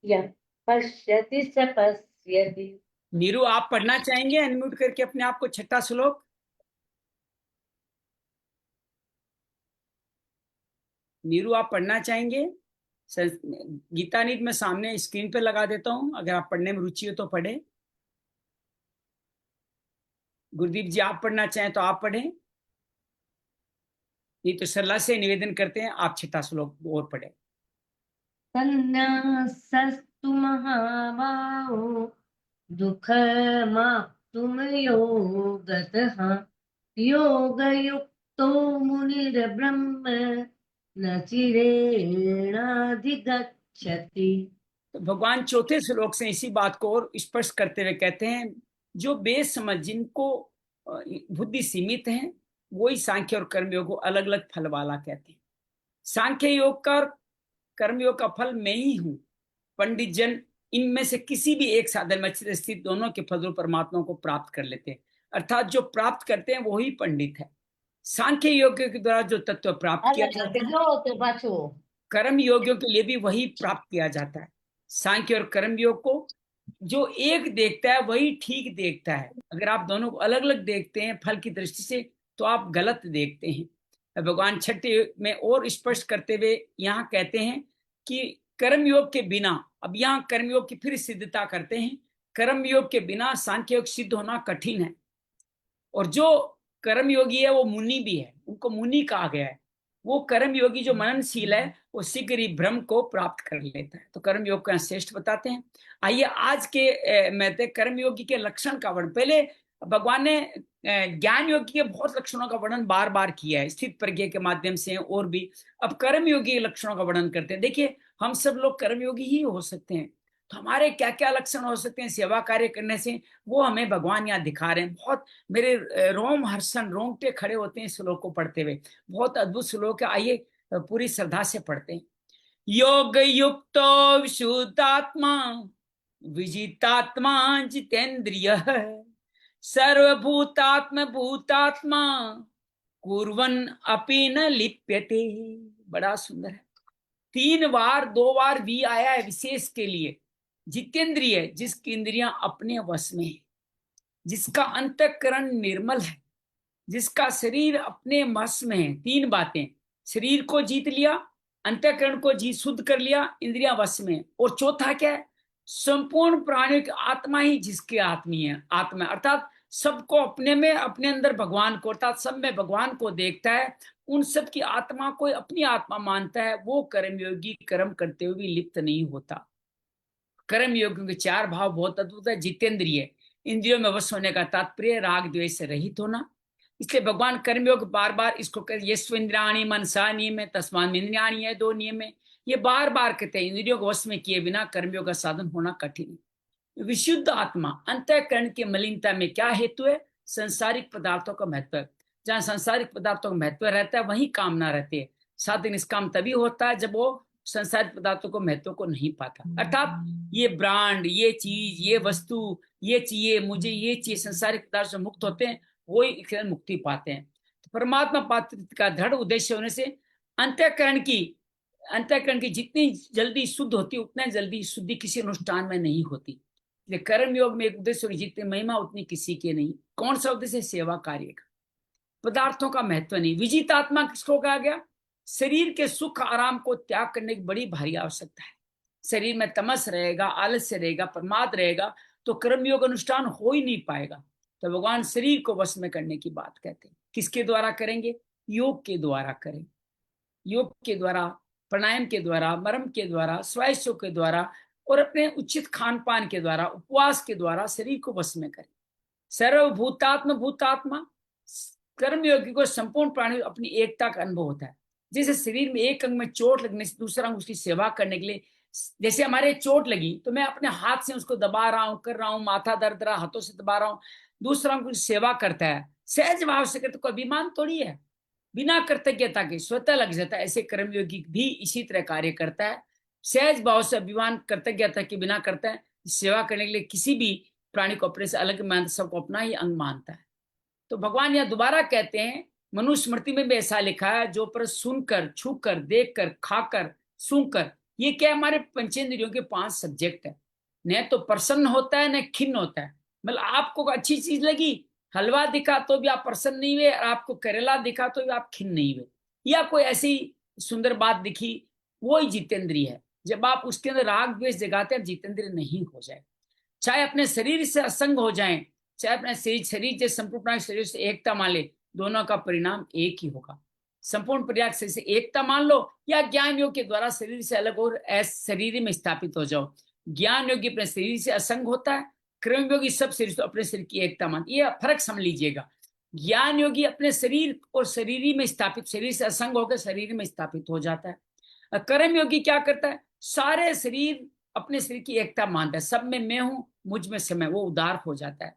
यः पश्यति स पश्यति। नीरू आप पढ़ना चाहेंगे अनम्यूट करके अपने आप को, छठा श्लोक। नीरू आप पढ़ना चाहेंगे? गीता नीत में सामने स्क्रीन पे लगा देता हूं, अगर आप पढ़ने में रुचि हो तो पढ़े। गुरदीप जी आप पढ़ना चाहें तो आप पढ़ें, नहीं तो सरला से निवेदन करते हैं आप छठा श्लोक और पढ़े। सन्न्यासस्तु महाबाहो दुःखमाप्तुं योगतः योगयुक्तो मुनिर्ब्रह्म न चिरेणाधिगच्छति। तो भगवान चौथे श्लोक से इसी बात को और स्पष्ट करते हुए कहते हैं, जो बेसमझ जिनको बुद्धि सीमित है वही सांख्य और कर्मयोग को अलग अलग फल वाला कहते हैं। सांख्य योग का और कर्मयोग का फल मैं ही हूं। पंडित जन इनमें से किसी भी एक साधन में स्थित दोनों के फल परमात्मा को प्राप्त कर लेते हैं, अर्थात जो प्राप्त करते हैं वही पंडित है। सांख्य योग के द्वारा जो तत्व प्राप्त किया जाता है, कर्म योगियों के लिए भी वही प्राप्त किया जाता है। सांख्य और कर्म योग को जो एक देखता है वही ठीक देखता है। अगर आप दोनों को अलग अलग देखते हैं फल की दृष्टि से तो आप गलत देखते हैं। भगवान छठे में और स्पष्ट करते हुए यहाँ कहते हैं कि कर्मयोग के बिना, अब यहाँ कर्मयोग की फिर सिद्धता करते हैं, कर्मयोग के बिना सांख्य योग सिद्ध होना कठिन है। और जो कर्मयोगी है वो मुनि भी है, उनको मुनि कहा गया है। वो कर्मयोगी जो मननशील है वो शीघ्र ही ब्रह्म को प्राप्त कर लेता है। तो कर्मयोग का श्रेष्ठ बताते हैं। आइए आज के मैं कर्मयोगी के लक्षण का वर्णन, पहले भगवान ने ज्ञान योगी के बहुत लक्षणों का वर्णन बार बार किया है, स्थित प्रज्ञा के माध्यम से और भी। अब कर्मयोगी के लक्षणों का वर्णन करते हैं। देखिए हम सब लोग कर्मयोगी ही हो सकते हैं, तो हमारे क्या क्या लक्षण हो सकते हैं सेवा कार्य करने से, वो हमें भगवान यहाँ दिखा रहे हैं। बहुत मेरे रोम हर्षण रोंगटे खड़े होते हैं श्लोक को पढ़ते हुए। बहुत अद्भुत श्लोक है, आइए पूरी श्रद्धा से पढ़ते हैं। योग युक्तो विशुद्धात्मा विजितात्मा जितेंद्रिय सर्वभूतात्म भूतात्मा कुर्वन् अपि न लिप्यते। बड़ा सुंदर है। 3 बार 2 बार भी आया है विशेष के लिए। जितेंद्रिय, जिसकी इंद्रियां अपने वश में है, जिसका अंतःकरण निर्मल है, जिसका शरीर अपने वश में है। 3 बातें, शरीर को जीत लिया, अंतःकरण को जीत शुद्ध कर लिया, इंद्रियां वश में। और चौथा क्या है? संपूर्ण प्राणियों की आत्मा ही जिसके आत्मी है, आत्मा अर्थात सबको अपने में, अपने अंदर भगवान को, अर्थात सब में भगवान को देखता है, उन सब की आत्मा को अपनी आत्मा मानता है, वो कर्मयोगी कर्म करते हुए भी लिप्त नहीं होता। कर्मयोगियों के 4 भाव बहुत अद्भुत है। जितेंद्रिय, इंद्रियों में वश होने का तात्पर्य राग द्वेष से रहित होना। इसलिए भगवान कर्मयोग बार बार इसको कर, यस्व इंद्रियाणि मनसा नियम है तस्मात् इंद्रियाणि है, 2 नियम है। ये बार बार कहते हैं, इंद्रियों को वश में किए बिना कर्मयोग का साधन होना कठिन है। विशुद्ध आत्मा, अंतःकरण की मलिनता में क्या हेतु है? संसारिक पदार्थों का महत्व। जहां संसारिक पदार्थों का महत्व रहता है वहीं कामना रहती है। साधन निष्काम तभी होता है जब वो संसारिक पदार्थों को महत्व को नहीं पाता। अर्थात ये ब्रांड, ये चीज, ये वस्तु, ये चाहिए मुझे, ये चीज, संसारिक पदार्थ से मुक्त होते हैं, वो ही मुक्ति पाते हैं। तो परमात्मा पात्र का दृढ़ उद्देश्य होने से अंतःकरण की जितनी जल्दी शुद्ध होती है उतनी जल्दी शुद्धि किसी अनुष्ठान में नहीं होती। कर्म योग में एक उद्देश्य, जितनी महिमा उतनी किसी की नहीं। कौन सा उद्देश्य? सेवा कार्य का। पदार्थों का महत्व नहीं। विजित आत्मा किसको कहा गया? शरीर के सुख आराम को त्याग करने की बड़ी भारी आवश्यकता है। शरीर में तमस रहेगा, आलस्य रहेगा, प्रमाद रहेगा, तो कर्मयोग अनुष्ठान हो ही नहीं पाएगा। तो भगवान शरीर को वश में करने की बात कहते हैं। किसके द्वारा करेंगे? योग के द्वारा करें। योग के द्वारा, प्राणायाम के द्वारा, मरम के द्वारा, स्वास्थ्य के द्वारा और अपने उचित खान पान के द्वारा, उपवास के द्वारा शरीर को वश में करें। सर्वभूतात्म भूतात्मा, कर्मयोगी को संपूर्ण प्राणी अपनी एकता का अनुभव होता है। जैसे शरीर में एक अंग में चोट लगने से दूसरा अंग उसकी सेवा करने के लिए, जैसे हमारे चोट लगी तो मैं अपने हाथ से उसको दबा रहा हूं, कर रहा हूं, माथा दर्द रहा, हाथों से दबा रहा हूं, दूसरा अंग सेवा करता है सहज भाव से करते। कोई अभिमान थोड़ी है, बिना कृतज्ञता के स्वतः लग जाता है। ऐसे कर्मयोगी भी इसी तरह कार्य करता है, सहज भाव से, अभिमान कृतज्ञता के बिना करता है। सेवा करने के लिए किसी भी प्राणी को अपने से अलग मानता, सबको अपना ही अंग मानता है। तो भगवान यह दोबारा कहते हैं, मनुस्मृति में भी ऐसा लिखा है, जो पर सुनकर, छूकर, देखकर, खाकर, सूंघकर, ये क्या हमारे पंचेंद्रियों के 5 सब्जेक्ट है। न तो प्रसन्न होता है न खिन्न होता है। मतलब आपको अच्छी चीज लगी, हलवा दिखा तो भी आप प्रसन्न नहीं हुए, और आपको करेला दिखा तो भी आप खिन्न नहीं हुए, या कोई ऐसी सुंदर बात दिखी, वो ही जितेंद्रिय है। जब आप उसके अंदर राग द्वेष जगाते हैं, जितेंद्रिय नहीं हो जाए। चाहे अपने शरीर से असंग हो जाए, चाहे अपने शरीर से संपूर्ण शरीर से एकता मान ले, दोनों का परिणाम एक ही होगा। संपूर्ण प्रयाग से एकता मान लो, या ज्ञान योग के द्वारा शरीर से अलग और शरीर में स्थापित हो जाओ। ज्ञान योगी अपने शरीर से असंग होता है, कर्म योगी सब शरीर से अपने शरीर की एकता मान। ये फर्क समझ लीजिएगा। ज्ञान योगी अपने शरीर और शरीर में स्थापित, शरीर से असंग होकर शरीर में स्थापित हो जाता है। कर्म योगी क्या करता है? सारे शरीर अपने शरीर की एकता मानता है, सब में मैं हूं, मुझ में समय, वो उदार हो जाता है।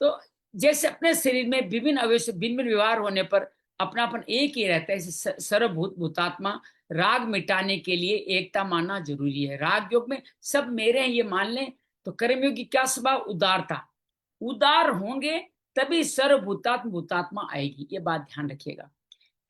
तो जैसे अपने शरीर में विभिन्न अवयव से भिन्न व्यवहार होने पर अपनापन एक ही रहता है, सर्वभूत भूतात्मा राग मिटाने के लिए एकता मानना जरूरी है। राग योग में सब मेरे हैं ये मान लें, तो कर्मयोग की क्या स्वभाव? उदारता। उदार होंगे तभी सर्वभूतात्म भूतात्मा आएगी, ये बात ध्यान रखिएगा।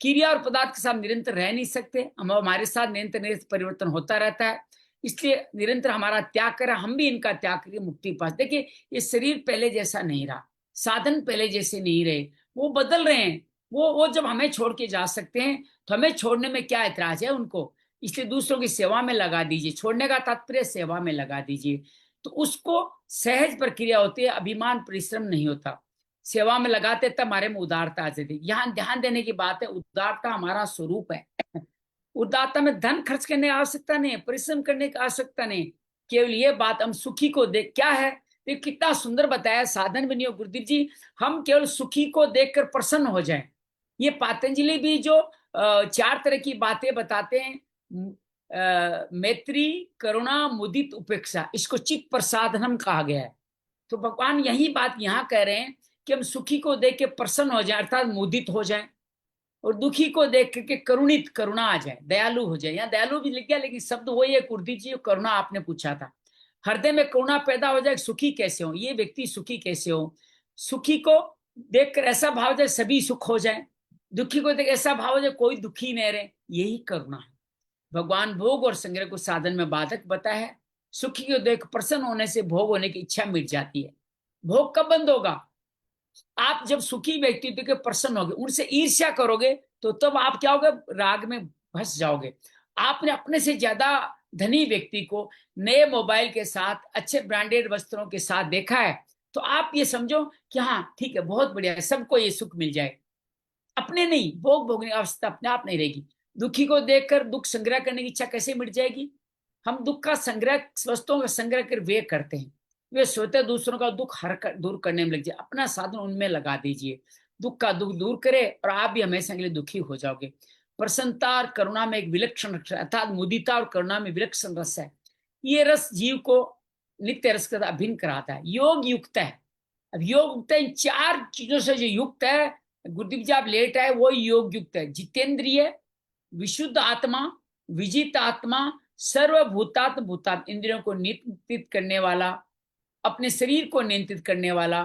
क्रिया और पदार्थ के साथ निरंतर रह नहीं सकते, हमारे साथ निरंतर परिवर्तन होता रहता है। इसलिए निरंतर हमारा त्याग करें, हम भी इनका त्याग करके मुक्ति पास। देखिए, ये शरीर पहले जैसा नहीं रहा, साधन पहले जैसे नहीं रहे, वो बदल रहे हैं। वो जब हमें छोड़ के जा सकते हैं तो हमें छोड़ने में क्या ऐतराज है उनको? इसलिए दूसरों की सेवा में लगा दीजिए। छोड़ने का तात्पर्य सेवा में लगा दीजिए, तो उसको सहज प्रक्रिया होती है, अभिमान परिश्रम नहीं होता। सेवा में लगाते तब हमारे में उदारता आ जाती है। यहाँ ध्यान देने की बात है, उदारता हमारा स्वरूप है। उदारता में धन खर्च करने की आवश्यकता नहीं है, परिश्रम करने की आवश्यकता नहीं। केवल ये बात, हम सुखी को देख, क्या है ये कितना सुंदर बताया, साधन भी नहीं हो गुरुदेव जी, हम केवल सुखी को देखकर प्रसन्न हो जाएं। ये पतंजलि भी जो 4 तरह की बातें बताते हैं, मैत्री, करुणा, मुदित, उपेक्षा, इसको चित्त प्रसादनम कहा गया है। तो भगवान यही बात यहाँ कह रहे हैं कि हम सुखी को देख के प्रसन्न हो जाए, अर्थात मुदित हो जाए। और दुखी को देख करके करुणित, करुणा आ जाए, दयालु हो जाए। यहाँ दयालु भी लिख गया लेकिन शब्द वही है कुलदीप जी, करुणा आपने पूछा था। हृदय में करुणा पैदा हो जाए, सुखी कैसे हो, ये व्यक्ति सुखी कैसे हो। सुखी को देखकर ऐसा भाव जाए सभी सुख हो जाए, दुखी को देख ऐसा भाव हो जाए कोई दुखी नहीं रहे, यही करुणा है। भगवान भोग और संग्रह को साधन में बाधक बताया है। सुखी को देख प्रसन्न होने से भोग होने की इच्छा मिट जाती है। भोग कब बंद होगा? आप जब सुखी व्यक्ति के प्रसन्न होगे, उनसे ईर्ष्या करोगे तो तब आप क्या होगे? राग में फंस जाओगे। आपने अपने से ज्यादा धनी व्यक्ति को नए मोबाइल के साथ, अच्छे ब्रांडेड वस्त्रों के साथ देखा है तो आप ये समझो कि हाँ ठीक है, बहुत बढ़िया है, सबको ये सुख मिल जाए। अपने नहीं, भोग भोगने की अवस्था अपने आप नहीं रहेगी। दुखी को देखकर दुख संग्रह करने की इच्छा कैसे मिट जाएगी? हम दुख का संग्रह, वस्तुओं का संग्रह कर वे करते हैं। वे सोते दूसरों का दुख दूर करने में लग जाए, अपना साधन उनमें लगा दीजिए, दुख का दुख दूर करे और आप भी हमेशा के लिए दुखी हो जाओगे। प्रसन्नता और करुणा में एक विलक्षण रस, अर्थात मुदिता और करुणा में विलक्षण रस है। ये रस जीव को नित्य रस का अभिन्न कराता है, योग युक्त है। अब योग युक्त है, इन चार चीजों से जो युक्त है, गुरुदीप जी आप लेट आए, वो योग युक्त है। जितेंद्रिय, विशुद्ध आत्मा, विजित आत्मा, सर्वभूतात्म भूतात्म, इंद्रियों को नियंत्रित करने वाला, अपने शरीर को नियंत्रित करने वाला,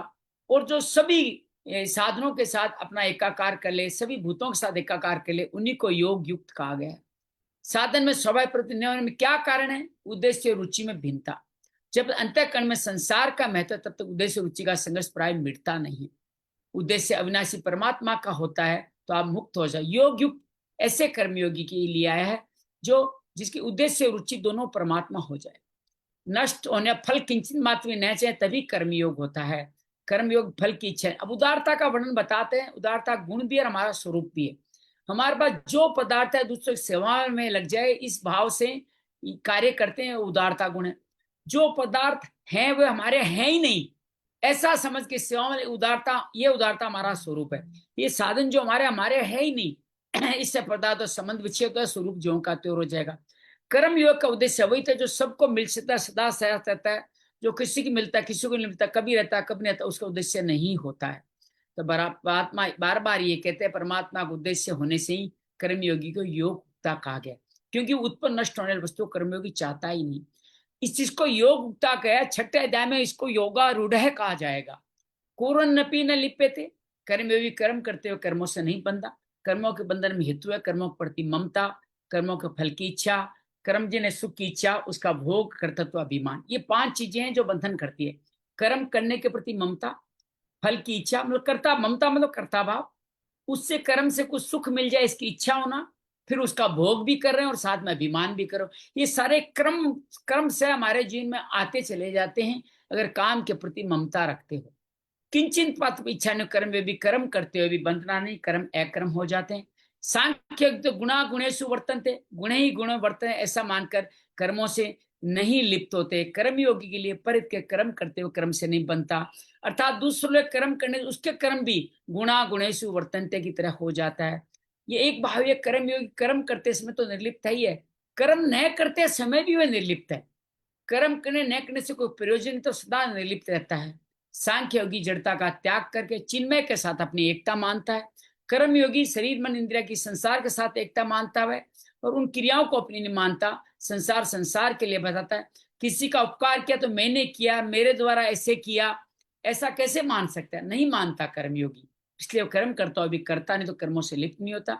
और जो सभी साधनों के साथ अपना एकाकार कर ले, सभी भूतों के साथ एकाकार कर ले, उन्हीं को योग युक्त कहा गया है। साधन में स्वभाव प्रति न होने में क्या कारण है? उद्देश्य रुचि में भिन्नता। जब अंतःकरण में संसार का महत्व, तब तक उद्देश्य रुचि का संघर्ष प्राय मिटता नहीं। उद्देश्य अविनाशी परमात्मा का होता है तो आप मुक्त हो जाए। योग युक्त ऐसे कर्मयोगी के लिए आया है जो जिसकी उद्देश्य रुचि दोनों परमात्मा हो जाए। नष्ट होने फल किंचित मात्र भी न चाहे तभी कर्मयोग होता है। कर्मयोग फल की इच्छा। अब उदारता का वर्णन बताते हैं। उदारता गुण भी है, हमारा स्वरूप भी है। हमारे पास जो पदार्थ है दूसरे की सेवा में लग जाए, इस भाव से कार्य करते हैं, उदारता गुण है। जो पदार्थ है वे हमारे हैं ही नहीं, ऐसा समझ के सेवा में उदारता, ये उदारता हमारा स्वरूप है। ये साधन जो हमारे है ही नहीं, इससे पदार्थ संबंध विच्छेद होता है, स्वरूप ज्यों का त्यों हो जाएगा। कर्म योग का उद्देश्य वही था जो सबको मिल सकता है, सदा सहज रहता है। जो किसी की मिलता है, किसी को नहीं मिलता, कभी रहता है कभी नहीं रहता, उसका उद्देश्य नहीं होता है। तो परमात्मा बार बार ये कहते हैं, परमात्मा का उद्देश्य होने से ही कर्मयोगी को योगता कहा गया, क्योंकि उत्पन्न नष्ट होने वाली वस्तु कर्मयोगी चाहता ही नहीं। इस चीज को योगता कहा। छठे अध्याय में इसको योगारूढ़ कहा जाएगा। कुरन्नपि न लिप्यते, कर्मयोगी कर्म करते हुए कर्मों से नहीं बंधा। कर्मों के बंधन में हेतु है कर्मों के प्रति ममता, कर्मों के फल की इच्छा, कर्म जिन्हें सुख की इच्छा, उसका भोग, कर्तृत्व, अभिमान। ये 5 चीजें हैं जो बंधन करती है। कर्म करने के प्रति ममता, फल की इच्छा मतलब कर्ता, ममता मतलब कर्ता भाव, उससे कर्म से कुछ सुख मिल जाए इसकी इच्छा होना, फिर उसका भोग भी कर रहे हैं और साथ में अभिमान भी करो। ये सारे कर्म से हमारे जीवन में आते चले जाते हैं अगर काम के प्रति ममता रखते हो। किंचित पात्र इच्छा ने कर्म वे भी कर्म करते हुए भी बंधना नहीं, कर्म अकर्म हो जाते हैं। सांख्य तो गुणा गुणेशु वर्तन्ते, गुण ही गुण वर्तन, ऐसा मानकर कर्मों से नहीं लिप्त होते। कर्मयोगी के लिए परित के कर्म करते हुए कर्म से नहीं बनता, अर्थात दूसरे कर्म करने उसके कर्म भी गुणा गुणेशु वर्तन्ते की तरह हो जाता है। ये एक भाव, ये कर्मयोगी कर्म करते समय तो निर्लिप्त ही है, कर्म न करते समय भी वह निर्लिप्त है। कर्म करने न करने से कोई प्रयोजन तो सदा निर्लिप्त रहता है। सांख्य योगी जड़ता का त्याग करके चिन्मय के साथ अपनी एकता मानता है। कर्म योगी शरीर मन इंद्रिया की संसार के साथ एकता मानता है और उन क्रियाओं को अपनी नहीं मानता। संसार संसार के लिए बताता है। किसी का उपकार किया तो मैंने किया, मेरे द्वारा ऐसे किया, ऐसा कैसे मान सकता है? नहीं मानता कर्मयोगी, इसलिए वो कर्म करता हो भी करता नहीं तो कर्मों से लिप्त नहीं होता।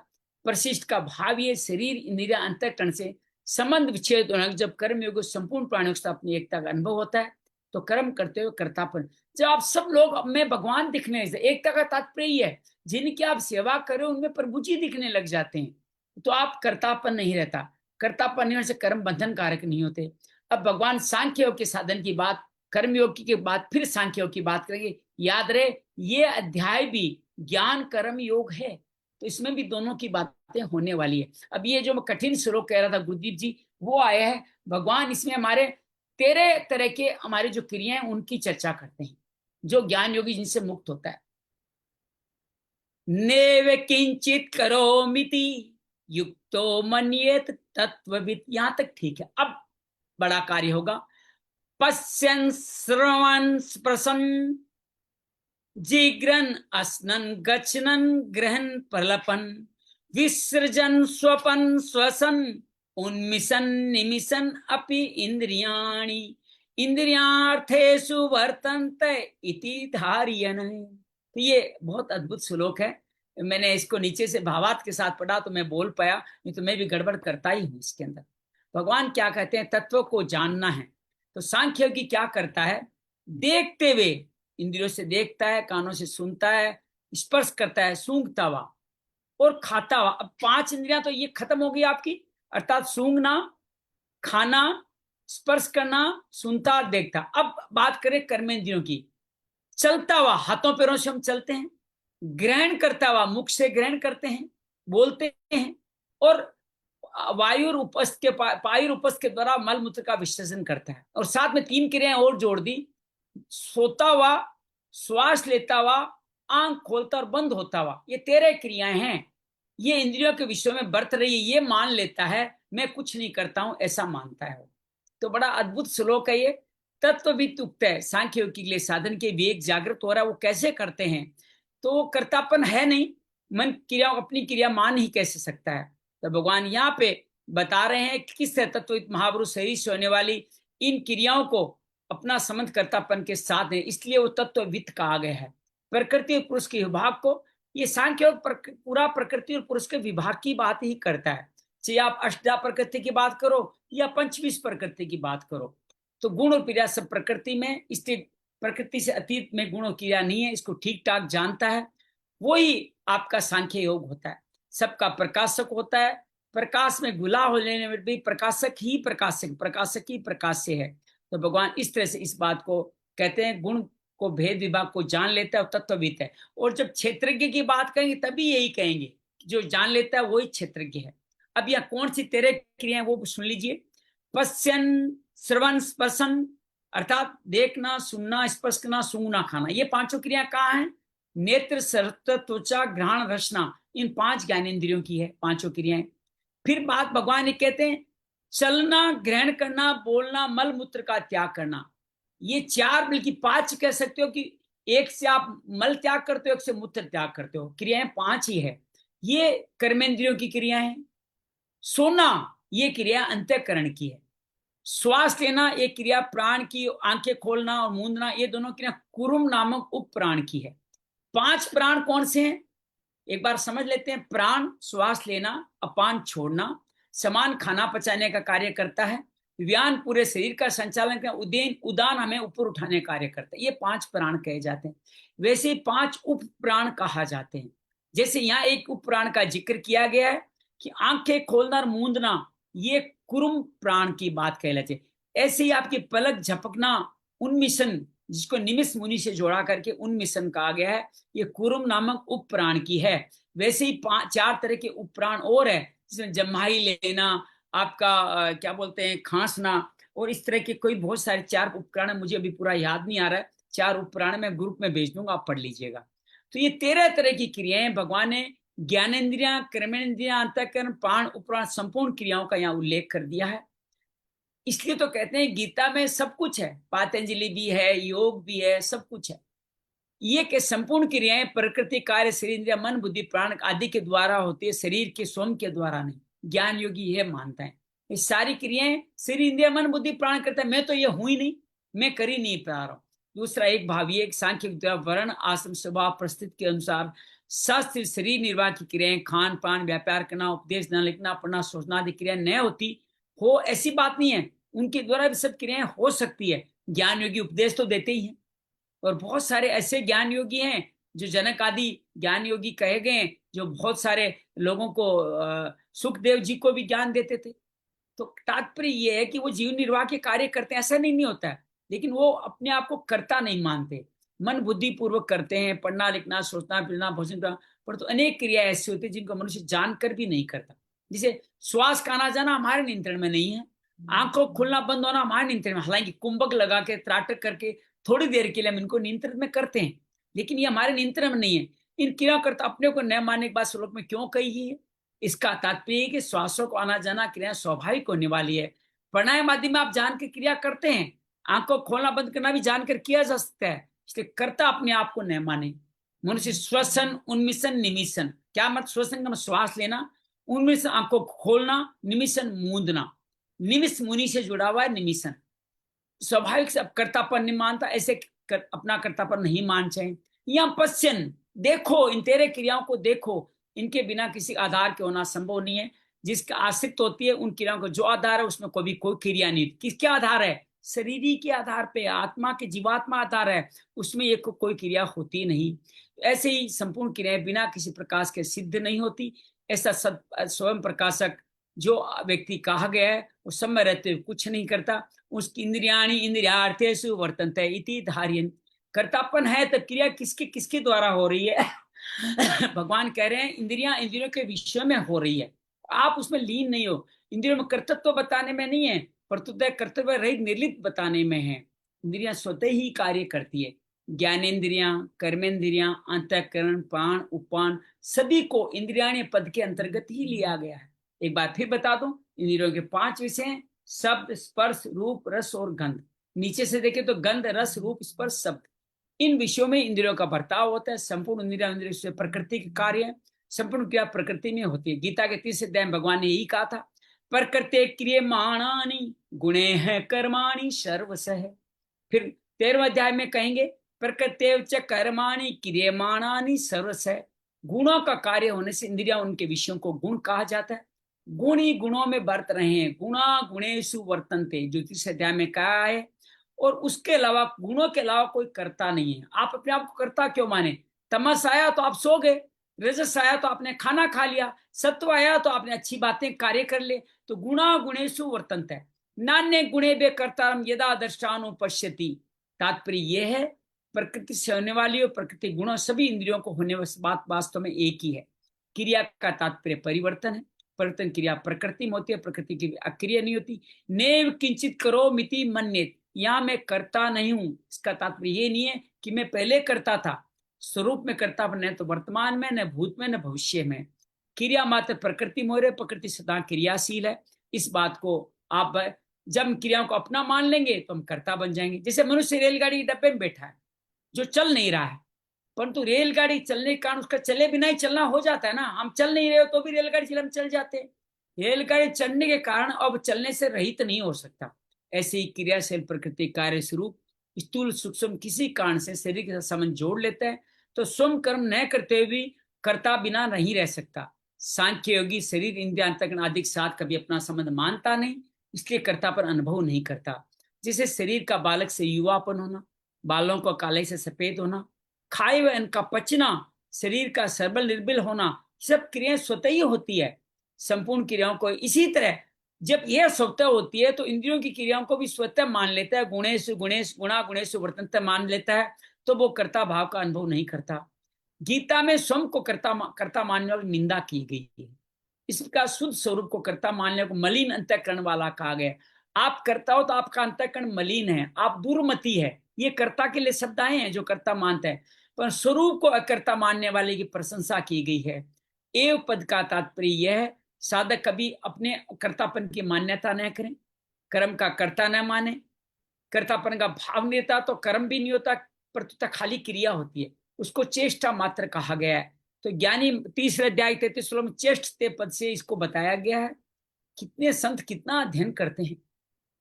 परिशिष्ट का भाव ये शरीर इंद्रिया अंतःकरण से संबंध विच्छेद होना। जब कर्मयोगी संपूर्ण प्राणियों के साथ अपनी एकता का अनुभव होता है तो कर्म करते हुए कर्तापन। जब आप सब लोग में भगवान दिखने, एकता का तात्पर्य है जिनकी आप सेवा करो उनमें प्रभु जी दिखने लग जाते हैं, तो आप कर्तापन नहीं रहता। कर्तापन नहीं होने से कर्म बंधन कारक नहीं होते। अब भगवान सांख्य योग के साधन की बात, कर्मयोग की बात, फिर सांख्य योग की बात करेंगे। याद रहे ये अध्याय भी ज्ञान कर्म योग है, तो इसमें भी दोनों की बातें होने वाली है। अब ये जो मैं कठिन श्लोक कह रहा था गुरुदीप जी, वो आया है। भगवान इसमें हमारे 13 तरह के हमारे जो क्रियाएं उनकी चर्चा करते हैं, जो ज्ञान योगी जिनसे मुक्त होता है। नेव किंचित करोमिति युक्तो मन्येत तत्ववित्, यहां तक ठीक है। अब बड़ा कार्य होगा। पश्यन् श्रवन् स्पृशन् जिग्रन् अस्नन् गच्छन् ग्रहन् प्रलपन् विसृजन स्वपन श्वसन उन्मिशन निमिशन अपि इंद्रियाणि इंद्रियार्थेषु वर्तन्ते इति धारयन्। तो ये बहुत अद्भुत श्लोक है। मैंने इसको नीचे से भावार्थ के साथ पढ़ा तो मैं बोल पाया, नहीं तो मैं भी गड़बड़ करता ही हूँ इसके अंदर। भगवान क्या कहते हैं, तत्व को जानना है। तो सांख्य योगी क्या करता है, देखते हुए इंद्रियों से देखता है, कानों से सुनता है, स्पर्श करता है, सूंघता हुआ और खाता हुआ। अब 5 इंद्रियां तो ये खत्म हो गई आपकी, अर्थात सूंघना, खाना, स्पर्श करना, सुनता, देखता। अब बात करें कर्मेंद्रियों की। चलता हुआ, हाथों पैरों से हम चलते हैं, ग्रहण करता हुआ मुख से ग्रहण करते हैं, बोलते हैं, और वायु उपस्थ के पायु उपस्थ के द्वारा मल मूत्र का विसर्जन करता है। और साथ में 3 क्रियाएं और जोड़ दी, सोता हुआ, श्वास लेता हुआ, आंख खोलता और बंद होता हुआ। ये 13 क्रियाएं हैं। ये इंद्रियों के विषय में बरत रही है, ये मान लेता है मैं कुछ नहीं करता हूं, ऐसा मानता है। तो बड़ा अद्भुत श्लोक है ये। तत्वविद उक्त है, सांख्य योगी के लिए साधन के विवेक जागृत हो रहा है। वो कैसे करते हैं, तो कर्तापन है नहीं, मन क्रिया अपनी क्रिया मान ही कैसे सकता है। तो भगवान यहाँ पे बता रहे हैं कि किस तरह तत्वविद महापुरुष शरीर से होने वाली इन क्रियाओं को अपना संबंध कर्तापन के साथ है, इसलिए वो तत्वविद कहा गया है। प्रकृति और पुरुष के विभाग को, ये सांख्य योग पूरा प्रकृति और पुरुष के विभाग की बात ही करता है। चाहे आप अष्टा प्रकृति की बात करो या 25 प्रकृति की बात करो, तो गुण और क्रिया सब प्रकृति में, इसलिए प्रकृति से अतीत में गुण और क्रिया नहीं है, इसको ठीक ठाक जानता है, वही आपका सांख्य योग होता है। सबका प्रकाशक होता है, प्रकाश में गुला हो लेने में भी प्रकाशक ही प्रकाशक, प्रकाशक ही प्रकाश्य है। तो भगवान इस तरह से इस बात को कहते हैं, गुण को भेद विभाग को जान लेता है और तत्वविद है। और जब क्षेत्रज्ञ की बात करेंगे तभी यही कहेंगे, जो जान लेता है वही क्षेत्रज्ञ है। अब यह कौन सी 13 क्रियाएं वो सुन लीजिए। पश्यन, श्रवण, स्पर्शन, अर्थात देखना, सुनना, स्पर्श करना, सूंघना, खाना, ये 5 क्रिया कहाँ है, नेत्र, सरत, त्वचा, घ्राण, रसना, इन 5 ज्ञानेंद्रियों की है 5 क्रियाएं। फिर बात भगवान ये कहते हैं, चलना, ग्रहण करना, बोलना, मल मूत्र का त्याग करना। ये 4 बल्कि 5 कह सकते हो कि एक से आप मल त्याग करते हो, एक से मूत्र त्याग करते हो, क्रियाएं 5 ही है। ये कर्मेंद्रियों की क्रिया है। सोना, ये क्रिया अंतःकरण की है। श्वास लेना, एक क्रिया प्राण की, आंखें खोलना और मूंदना, ये दोनों क्रिया कुरुम नामक उप प्राण की है। 5 प्राण कौन से हैं, एक बार समझ लेते हैं। प्राण श्वास लेना, अपान छोड़ना, समान खाना पचाने का कार्य करता है, व्यान पूरे शरीर का संचालन का, उदान हमें ऊपर उठाने का कार्य करता है। ये 5 प्राण कहे जाते हैं। वैसे 5 उप प्राण कहा जाते हैं। जैसे यहाँ एक उप प्राण का जिक्र किया गया है कि आंखें खोलना और मूंदना, ये कुरुम प्राण की बात कहलाती है। ऐसे ही आपकी पलक झपकना, उन्मिशन, जिसको निमिष मुनि से जोड़ा करके उन्मिशन कहा गया है, ये कुरुम नामक उप प्राण की है। वैसे ही 4 तरह के उप प्राण और है, जिसमें जम्हाई लेना, आपका क्या बोलते हैं, खांसना, और इस तरह के कोई बहुत सारे 4 उपप्राण, मुझे अभी पूरा याद नहीं आ रहा है। 4 उपप्राण मैं ग्रुप में भेज दूंगा, आप पढ़ लीजिएगा। तो ये 13 तरह की क्रियाएं भगवान ने ज्ञानेन्द्रियां, कर्मेंद्रियां, अंतःकरण, प्राण, उपप्राण, संपूर्ण क्रियाओं का यहाँ उल्लेख कर दिया है। इसलिए तो कहते हैं गीता में सब कुछ है, पातंजलि भी है, योग भी है, सब कुछ है। ये के संपूर्ण क्रियाएं प्रकृति, कार्य, शरीर, इंद्रिया, मन, बुद्धि, प्राण आदि के द्वारा होती है, शरीर के स्वयं के द्वारा नहीं। ज्ञान योगी ये मानता है ये सारी क्रियाएं शरीर, इंद्रिया, मन, बुद्धि, प्राण करता है, मैं तो ये हूं ही नहीं, मैं कर ही नहीं पा रहा हूं। दूसरा एक भावी, एक सांख्य वर्ण, आश्रम, स्वभाव, परिस्थिति के अनुसार शास्त्र शरीर निर्वाह की क्रियाएं, खान पान, व्यापार करना, उपदेश न लिखना, पढ़ना, सोचना आदि क्रियाएं न होती हो, ऐसी बात नहीं है। उनके द्वारा भी सब क्रियाएं हो सकती है। ज्ञान योगी उपदेश तो देते ही है, और बहुत सारे ऐसे ज्ञान योगी हैं जो जनक आदि ज्ञान योगी कहे गए, जो बहुत सारे लोगों को, सुखदेव जी को भी ज्ञान देते थे। तो तात्पर्य ये है कि वो जीवन निर्वाह के कार्य करते हैं, ऐसा नहीं होता है, लेकिन वो अपने आप को कर्ता नहीं मानते, मन बुद्धि पूर्वक करते हैं, पढ़ना लिखना, सोचना, पीना, भोजन करना, पर तो अनेक क्रिया ऐसी होती है जिनको मनुष्य जानकर भी नहीं करता। जैसे श्वास का आना जाना हमारे नियंत्रण में नहीं है, आंखों खुलना बंद होना हमारे नियंत्रण में, हालांकि कुंभक लगा के, त्राटक करके थोड़ी देर के लिए हम इनको नियंत्रण में करते हैं, लेकिन ये हमारे नियंत्रण में नहीं है। इन क्रिया करता अपने को न मानने के बाद श्लोक में क्यों कही है, इसका तात्पर्य कि श्वासों को आना जाना क्रिया स्वाभाविक होने वाली है। प्राणायाम आदि में आप जान के क्रिया करते हैं, आंखों खोलना बंद करना भी जानकर किया जा सकता है, इसलिए कर्ता अपने आप को न माने। मनुष्य श्वसन, उन्मिशन, निमिशन, क्या मत श्वसन श्वास लेना, उनमें से आंख को खोलना, निमिषण मूंदना। निमिष मुनि से जुड़ा हुआ है निमिषण। स्वाभाविक से अब कर्तापन नहीं मानता, ऐसे अपना कर्तापन नहीं मान चाहिए। या पश्चिन, देखो इन तेरे क्रियाओं को देखो, इनके बिना किसी आधार के होना संभव नहीं है। जिसका आश्रित होती है उन क्रियाओं को, जो आधार है उसमें कोई क्रिया नहीं। किसके आधार है? शरीरी के आधार पे, आत्मा के जीवात्मा आधार है, उसमें एक कोई क्रिया होती नहीं। ऐसे ही संपूर्ण क्रियाएं बिना किसी प्रकाश के सिद्ध नहीं होती। ऐसा स्वयं प्रकाशक जो व्यक्ति कहा गया है वो समय रहते हुए कुछ नहीं करता। उसकी इंद्रियाणी इंद्रियार्थेषु वर्तन्ते इति धार्यन्। कर्तापन है तो क्रिया किसके किसके द्वारा हो रही है? भगवान कह रहे हैं इंद्रियां इंद्रियों के विषय में हो रही है, आप उसमें लीन नहीं हो। इंद्रियों में कर्तव्य बताने में नहीं है, परंतु कर्तव्य रहित निर्लिप्त बताने में है। इंद्रियां स्वतः ही कार्य करती है। ज्ञानेन्द्रियां, कर्मेंद्रियां, अंतःकरण, प्राण, उपान, सभी को इंद्रियाणी पद के अंतर्गत ही लिया गया है। एक बात फिर बता दूं, इंद्रियों के 5 विषय हैं, शब्द, स्पर्श, रूप, रस और गंध। नीचे से देखें तो गंध, रस, रूप, स्पर्श, शब्द, इन विषयों में इंद्रियों का बर्ताव होता है। संपूर्ण इंद्रिया से प्रकृति के कार्य है, संपूर्ण क्रिया प्रकृति में होती है। गीता के 30 अध्याय में भगवान ने यही कहा था, प्रकृति क्रियमाणानि गुणे हैं कर्माणि सर्वसः। फिर 13वें अध्याय में कहेंगे, प्रकृत्यैव च कर्माणि क्रियमाणानि सर्वसः। गुणों का कार्य होने से इंद्रिया उनके विषयों को गुण कहा जाता है। गुण ही गुणों में बरत रहे हैं, गुणा गुणेषु वर्तन्ते, जो 30 अध्याय में कहा है। और उसके अलावा, गुणों के अलावा कोई करता नहीं है। आप अपने आप को करता क्यों माने? तमस आया तो आप सो गए, रजस आया तो आपने खाना खा लिया, सत्व आया तो आपने अच्छी बातें कार्य कर ले। तो गुणा गुणेषु वर्तन्ते नान्य गुणे बे कर्तारम यदा दृष्टानुपश्यति। तात्पर्य यह है, प्रकृति से होने वाली और प्रकृति गुणों सभी इंद्रियों को होने वाली बात वास्तव में एक ही है। क्रिया का तात्पर्य परिवर्तन है। परिवर्तन क्रिया प्रकृति में होती है, प्रकृति की अक्रिया नहीं होती। नेव किंचित करो मिति मन्येत, यहां मैं करता नहीं हूं, इसका तात्पर्य ये नहीं है कि मैं पहले करता था। स्वरूप में करता न तो वर्तमान में, न भूत में, न भविष्य में। क्रिया मात्र प्रकृति में हो रही, प्रकृति सदा क्रियाशील है। इस बात को आप जब क्रियाओं को अपना मान लेंगे तो हम कर्ता बन जाएंगे। जैसे मनुष्य रेलगाड़ी के डब्बे में बैठा है जो चल नहीं रहा है, परंतु रेलगाड़ी चलने के कारण उसका चले बिना ही चलना हो जाता है ना। हम चल नहीं रहे हो तो भी रेलगाड़ी चले, हम चल जाते हैं। रेलगाड़ी चलने के कारण अब चलने से रहित नहीं हो सकता। ऐसे ही क्रियाशील प्रकृति कार्य स्वरूप स्थूल सूक्ष्म किसी कारण से शरीर के साथ संबंध जोड़ लेता है, तो स्वयं कर्म न करते हुए भी कर्ता बिना नहीं रह सकता। सांख्य योगी शरीर इंद्रिय अंतःकरण आदि के साथ कभी अपना संबंध मानता नहीं, इसलिए कर्ता पर अनुभव नहीं करता। जैसे शरीर का बालक से युवापन होना, बालों का काले से सफेद होना, खाए हुए अन्न का पचना, शरीर का सरबल निर्बल होना, सब क्रियाएं स्वतः ही होती है। संपूर्ण क्रियाओं को इसी तरह जब यह स्वतः होती है तो इंद्रियों की क्रियाओं को भी स्वतः मान लेता है। गुणेश गुणेश गुणा गुणेश वर्तन्ते मान लेता है, तो वो कर्ता भाव का अनुभव नहीं करता। गीता में स्वयं को कर्ता मानने वाली निंदा की गई है। इसका शुद्ध स्वरूप को कर्ता मानने को मलिन अंतःकरण वाला कहा गया। आप कर्ता हो तो आपका अंतःकरण मलिन है, आप दुर्मति है। ये कर्ता के लिए शब्द आए हैं जो कर्ता मानता है, पर स्वरूप को अकर्ता मानने वाले की प्रशंसा की गई है। एव पद का तात्पर्य यह है, साधक कभी अपने कर्तापन की मान्यता न करें, कर्म का कर्ता न माने। कर्तापन का भाव नहीं रहता तो कर्म भी नहीं होता, परंतु खाली क्रिया होती है, उसको चेष्टा मात्र कहा गया है। तो ज्ञानी 3 अध्याय 33 श्लोक में चेष्ट पद से इसको बताया गया है। कितने संत कितना अध्ययन करते हैं।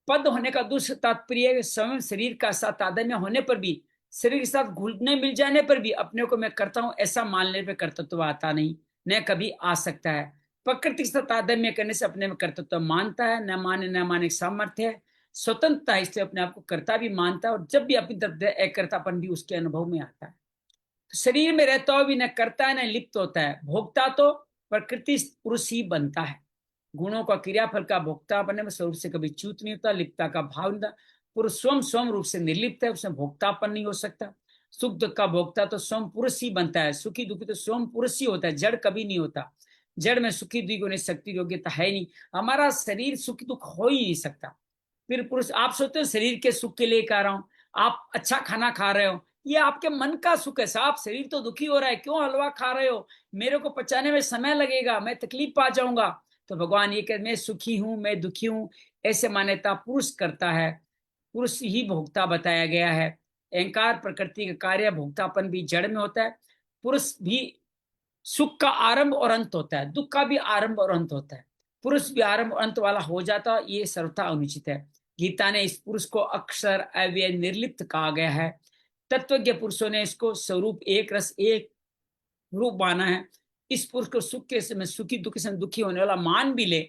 पद होने का दूसरा तात्पर्य स्वयं शरीर का साथ तादात्म्य होने पर भी, शरीर के साथ घुलने मिल जाने पर भी अपने को मैं करता हूं ऐसा मानने पर कर्तृत्व आता नहीं, न कभी आ सकता है। प्रकृति के साथ तादात्म्य करने से अपने में कर्तृत्व मानता है, न माने सामर्थ्य है, स्वतंत्रता है, इसलिए अपने आप को कर्ता भी मानता है। और जब भी अपनी तरफ एकर्तापन भी उसके अनुभव में आता है। तो शरीर में रहता हो भी न करता है न लिप्त होता है। भोक्ता तो प्रकृति पुरुष ही बनता है। गुणों का क्रियाफल का भोक्ता बनने में स्वरूप से कभी च्युत नहीं होता, लिप्तता का भाव नहीं। पुरुष स्वयं स्वयं रूप से निर्लिप्त है, उसमें भोक्तापन नहीं हो सकता। सुख दुख का भोक्ता तो स्वयं पुरुष ही बनता है, सुखी दुखी तो स्वयं पुरुष ही होता है, जड़ कभी नहीं होता। जड़ में सुखी दुखी होने शक्ति योग्यता है नहीं। हमारा शरीर सुखी दुख हो ही नहीं सकता। फिर पुरुष, आप सोचते हो शरीर के सुख के लिए कह रहा हूं, आप अच्छा खाना खा रहे हो, ये आपके मन का सुख है साहब। शरीर तो दुखी हो रहा है, क्यों हलवा खा रहे हो, मेरे को पचाने में समय लगेगा, मैं तकलीफ पा जाऊंगा। तो भगवान ये कहते मैं सुखी हूं, मैं दुखी हूं, ऐसे मान्यता पुरुष करता है, पुरुष ही भोक्ता बताया गया है। अहंकार प्रकृति का कार्य, भोक्तापन भी जड़ में होता है। पुरुष भी सुख का आरंभ और अंत होता है, दुख का भी आरंभ और अंत होता है। पुरुष भी आरंभ और अंत वाला हो जाता, ये सर्वथा अनुचित है। गीता ने इस पुरुष को अक्षर अव्यय निर्लिप्त कहा गया है। तत्वज्ञ पुरुषों ने इसको स्वरूप एक रस एक रूप माना है। इस पुरुष को सुख के समय सुखी, दुख के समय दुखी होने वाला मान भी ले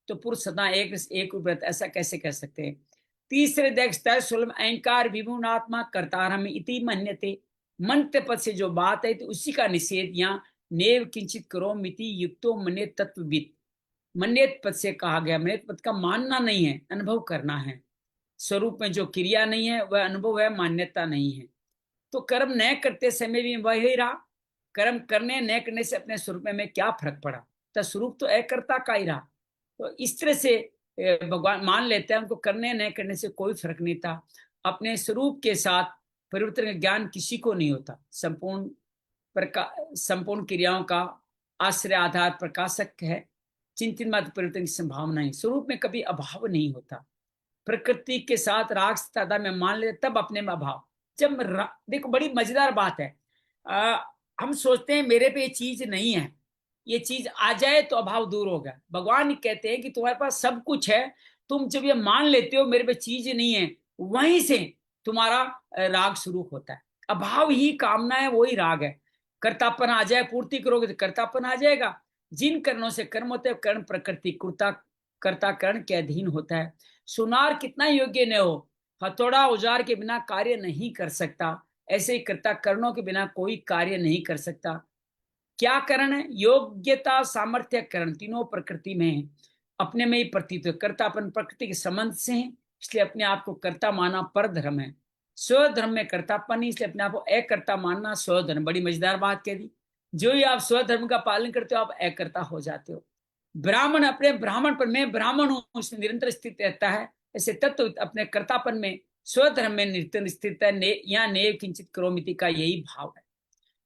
तो पुरुष सदा एक रस एक रूप रहता, ऐसा कैसे कह सकते हैं। तीसरे देखता है सुलभ अहंकार विभुनात्मा कर्तारम इति मन्यते। मंत्र पद से जो बात है तो उसी का निषेध यहाँ नेव किंचित करोमिति युक्तो मन्ये तत्वविद। मन्यत पद से कहा गया, मन्यत पद का मानना नहीं है, अनुभव करना है। स्वरूप में जो क्रिया नहीं है वह अनुभव है, मान्यता नहीं है। तो कर्म न करते समय भी वही रहा, कर्म करने न करने से अपने स्वरूप में क्या फर्क पड़ा, तो स्वरूप तो अकर्ता का ही रहा। तो इस तरह से भगवान मान लेते हैं, उनको करने न करने से कोई फर्क नहीं था। अपने स्वरूप के साथ परिवर्तन का ज्ञान किसी को नहीं होता। संपूर्ण क्रियाओं का आश्रय आधार प्रकाशक है, चिंतन मात्र परिवर्तन की संभावना है। स्वरूप में कभी अभाव नहीं होता। प्रकृति के साथ राग तादा में मान ले तब अपने में अभाव। जब देखो बड़ी मजेदार बात है, हम सोचते हैं मेरे पे ये चीज नहीं है, ये चीज आ जाए तो अभाव दूर होगा। भगवान कहते हैं कि तुम्हारे पास सब कुछ है, तुम जब ये मान लेते हो मेरे पे चीज नहीं है, वहीं से तुम्हारा राग शुरू होता है। अभाव ही कामना है, वही राग है। कर्तापन आ जाए, पूर्ति करोगे तो कर्तापन आ जाएगा। जिन कर्णों से कर्म होते हैं, कर्ण प्रकृति कर्ता कर्ण के अधीन होता है। सुनार कितना योग्य न हो, हथौड़ा औजार के बिना कार्य नहीं कर सकता, ऐसे ही कर्ता कर्णों के बिना कोई कार्य नहीं कर सकता। क्या करण है? योग्यता सामर्थ्य करण तीनों प्रकृति में है, अपने में ही प्रतीत। कर्तापन प्रकृति के संबंध से है, इसलिए अपने आप को कर्ता माना पर धर्म है। स्वधर्म में कर्तापन नहीं, इसलिए अपने आप को अकर्ता मानना स्वधर्म। बड़ी मजेदार बात कह दी। जो ही आप स्वधर्म का पालन करते हो आप अकर्ता हो जाते हो। ब्राह्मण अपने ब्राह्मण पर मैं ब्राह्मण हूं उसमें निरंतर स्थित रहता है, ऐसे तत्व अपने कर्तापन में स्वधर्म में निरंतर स्थित है। यहाँ नेव किंचित करोमिति का यही भाव है।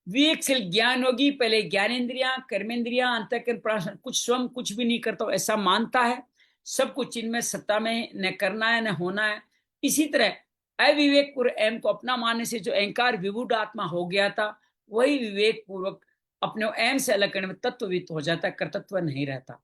विवेकशील ज्ञान होगी, पहले ज्ञानेन्द्रिया कर्मेंद्रिया अंतःकरण कुछ स्वयं कुछ भी नहीं करता ऐसा मानता है, सब कुछ इनमें सत्ता में न करना है न होना है। इसी तरह अविवेक पूर्व एम को अपना मानने से जो अहंकार विभुड आत्मा हो गया था, वही विवेक पूर्वक अपने एम से अलग करने में तत्वविद हो जाता है, कर्तत्व नहीं रहता।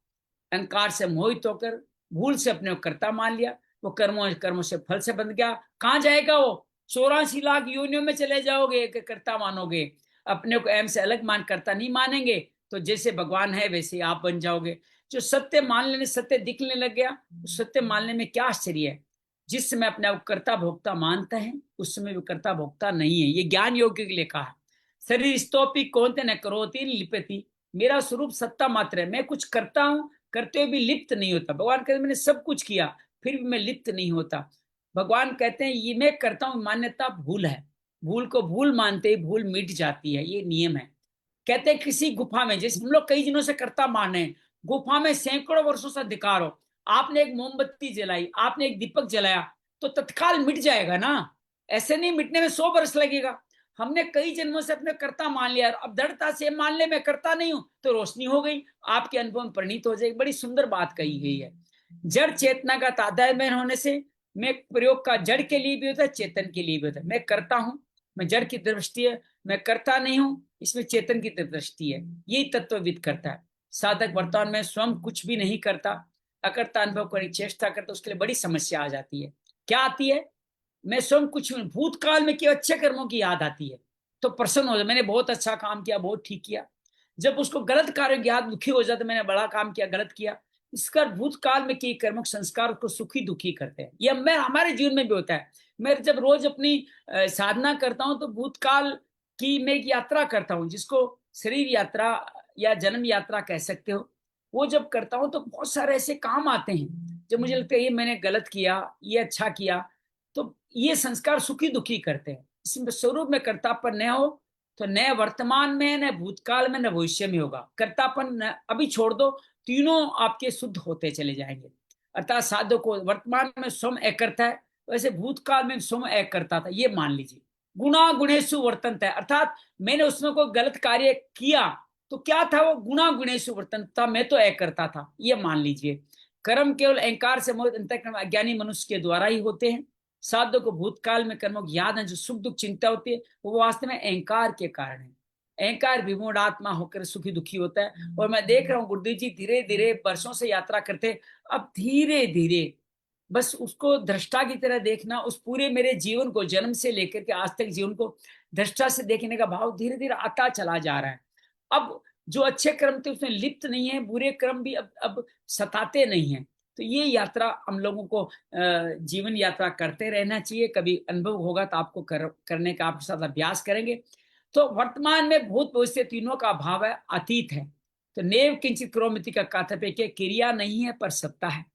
अहंकार से मोहित होकर भूल से अपने को कर्ता मान लिया, वो कर्मों से फल से बंध गया। कहाँ जाएगा वो? 84 लाख योनियों में चले जाओगे, कर्ता मानोगे। अपने को एम से अलग मान करता नहीं मानेंगे तो जैसे भगवान है वैसे आप बन जाओगे। जो सत्य मान लेने सत्य दिखने लग गया, उस सत्य मानने में क्या आश्चर्य है। जिस समय अपने आप कर्ता भोक्ता मानता है उस समय भी कर्ता भोक्ता नहीं है। ये ज्ञान योग्य के लिए कहा है। शरीर स्तोपी कौनते न करोति लिपति, मेरा स्वरूप सत्ता मात्र है, मैं कुछ करता हूं, करते हुए भी लिप्त नहीं होता। भगवान कहते मैंने सब कुछ किया फिर भी मैं लिप्त नहीं होता। भगवान कहते हैं ये मैं करता हूं मान्यता भूल है, भूल को भूल मानते ही भूल मिट जाती है, ये नियम है। कहते हैं किसी गुफा में, जैसे हम लोग कई दिनों से कर्ता माने, गुफा में सैकड़ों वर्षों से अधिकार हो, आपने एक मोमबत्ती जलाई, आपने एक दीपक जलाया तो तत्काल मिट जाएगा ना, ऐसे नहीं मिटने में 100 वर्ष लगेगा। हमने कई जन्मों से अपने कर्ता मान लिया, अब दृढ़ता से मान ले मैं करता नहीं हूं तो रोशनी हो गई, आपके अनुभव में परिणित हो जाएगी। बड़ी सुंदर बात कही गई है। जड़ चेतना का तादात्म्य होने से मैं प्रयोग का जड़ के लिए भी होता है, चेतन के लिए भी होता है। मैं करता हूं, मैं जड़ की दृष्टि है, मैं करता नहीं हूं, इसमें चेतन की दृष्टि है। यही तत्वविद करता है। साधक वर्तमान में स्वयं कुछ भी नहीं करता, अकर्ता अनुभव करने की चेष्टा करता, उसके लिए बड़ी समस्या आ जाती है। क्या आती है? मैं स्वयं कुछ भूतकाल में किए अच्छे कर्मों की याद आती है तो प्रसन्न हो जाए, मैंने बहुत अच्छा काम किया, बहुत ठीक किया। जब उसको गलत कार्य की याद दुखी हो जाता, मैंने बड़ा काम किया, गलत किया। इसका भूतकाल में किए कर्मों संस्कार को सुखी दुखी करते हैं। यह मैं हमारे जीवन में भी होता है। मैं जब रोज अपनी साधना करता हूं तो भूतकाल की मैं एक यात्रा करता हूं, जिसको शरीर यात्रा या जन्म यात्रा कह सकते हो। वो जब करता हूं तो बहुत सारे ऐसे काम आते हैं जब मुझे लगता है ये मैंने गलत किया, ये अच्छा किया, तो ये संस्कार सुखी दुखी करते हैं। इसमें स्वरूप में कर्तापन न हो तो न वर्तमान में, न भूतकाल में, न भविष्य में होगा। कर्तापन अभी छोड़ दो, तीनों आपके शुद्ध होते चले जाएंगे। अर्थात साधक को वर्तमान में स्वयं एक करता है, वैसे भूतकाल में स्वयं एक करता था, ये मान लीजिए। गुणा गुणेशु वर्तनता है, अर्थात मैंने उसमें कोई गलत कार्य किया तो क्या था वो? गुणा गुणेशु वर्तनता, मैं तो एक करता था, ये मान लीजिए। कर्म केवल अहंकार से मोहित अंतःकरण अज्ञानी मनुष्य के द्वारा ही होते हैं। साधु को भूतकाल में कर्मों की याद है, जो सुख दुख चिंता होती है वो वास्तव में अहंकार के कारण है। अहंकार विमूढ़ आत्मा होकर सुखी दुखी होता है। और मैं देख रहा हूँ गुरुदेव जी धीरे धीरे वर्षों से यात्रा करते, अब धीरे धीरे बस उसको दृष्टा की तरह देखना, उस पूरे मेरे जीवन को जन्म से लेकर के आज तक जीवन को दृष्टा से देखने का भाव धीरे धीरे आता चला जा रहा है। अब जो अच्छे कर्म थे उसमें लिप्त नहीं है, बुरे कर्म भी अब सताते नहीं है। तो ये यात्रा हम लोगों को जीवन यात्रा करते रहना चाहिए। कभी अनुभव होगा तो आपको करने का आपके साथ अभ्यास करेंगे। तो वर्तमान में भूत भविष्य तीनों का अभाव है, अतीत है। तो नेव किंचित करोमिति का तात्पर्य क्रिया नहीं है पर सत्ता है।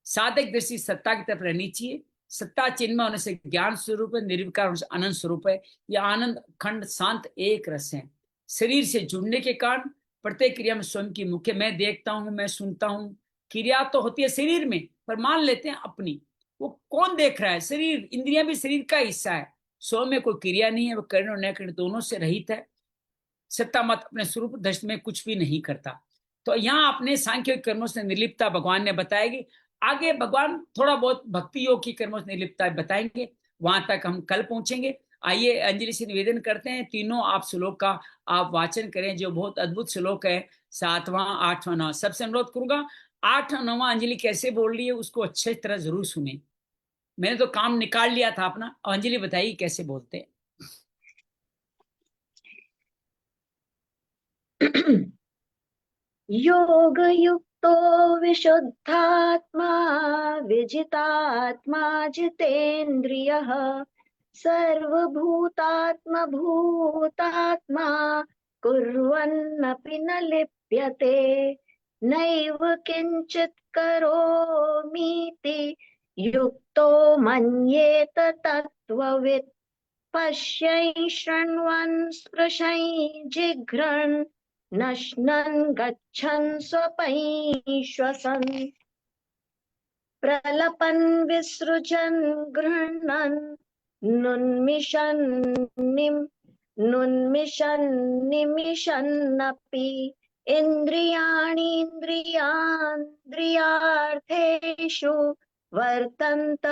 साधक दृष्टि सत्ता की तरफ रहनी चाहिए। सत्ता चिन्ह होने से ज्ञान स्वरूप है, निर्विकार होने से आनंद स्वरूप है। यह आनंद खंड शांत एक रस है। शरीर से जुड़ने के कारण प्रत्येक क्रिया में स्वयं की मुख्य, मैं देखता हूं, मैं सुनता हूं, क्रिया तो होती है शरीर में, पर मान लेते हैं अपनी। वो कौन देख रहा है? शरीर, इंद्रियां भी शरीर का हिस्सा है। स्वयं में कोई क्रिया नहीं है, वो करने और न करने दोनों से रहित है। सत्ता मत अपने स्वरूप दृष्टि में कुछ भी नहीं करता। तो यहाँ अपने सांख्य कर्मों से निर्लिप्तता भगवान ने बताएगी। आगे भगवान थोड़ा बहुत भक्ति योग की कर्मों से निर्लिप्तता बताएंगे, वहां तक हम कल पहुंचेंगे। आइए अंजलि से निवेदन करते हैं, तीनों आप श्लोक का आप वाचन करें, जो बहुत अद्भुत श्लोक है। 7वां 8वां 9वां सबसे अनुरोध करूंगा, 8 और 9वां अंजलि कैसे बोल रही है उसको अच्छे तरह जरूर सुने। मैंने तो काम निकाल लिया था अपना। अंजलि बताइए कैसे बोलते हैं। योग युक्तो विशुद्धात्मा विजितात्मा जितेन्द्रियः सर्वभूतात्मा भूतात्मा कुर्वन्नपि न लिप्यते नैव किंचित् करोमीति युक्तो मन्येत तत्त्ववित् पश्यै शृण्वन् स्पृशै जिघ्रन् नश्नन् गच्छन् स्वपै श्वसन् प्रलपन् विसृजन् गृह्णन् नुन्मिषन् निमिषन्नपि इन्द्रियाणीन्द्रियार्थेषु वर्तन्त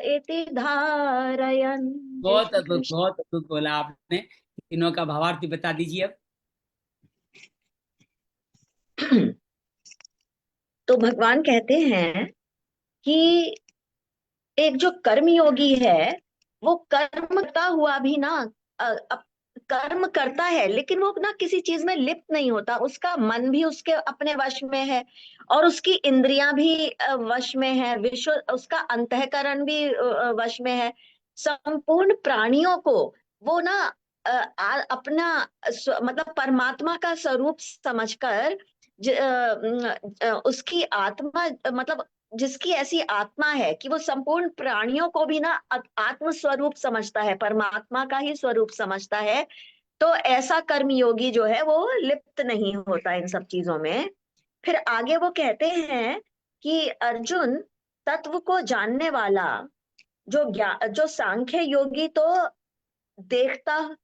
इति धारयन्। बहुत अद्भुत बोला आपने। तीनों का भावार्थ बता दीजिए अब। तो भगवान कहते हैं कि एक जो कर्मयोगी है वो कर्म करता हुआ भी ना कर्म करता है, लेकिन वो ना किसी चीज में लिप्त नहीं होता। उसका मन भी उसके अपने वश में है और उसकी इंद्रियां भी वश में है, विश्व उसका अंतःकरण भी वश में है। संपूर्ण प्राणियों को वो ना अपना मतलब परमात्मा का स्वरूप समझकर उसकी आत्मा मतलब जिसकी ऐसी आत्मा है कि वो संपूर्ण प्राणियों को भी ना आत्म स्वरूप समझता है, परमात्मा का ही स्वरूप समझता है। तो ऐसा कर्मयोगी जो है वो लिप्त नहीं होता इन सब चीजों में। फिर आगे वो कहते हैं कि अर्जुन, तत्व को जानने वाला जो सांख्य योगी तो देखता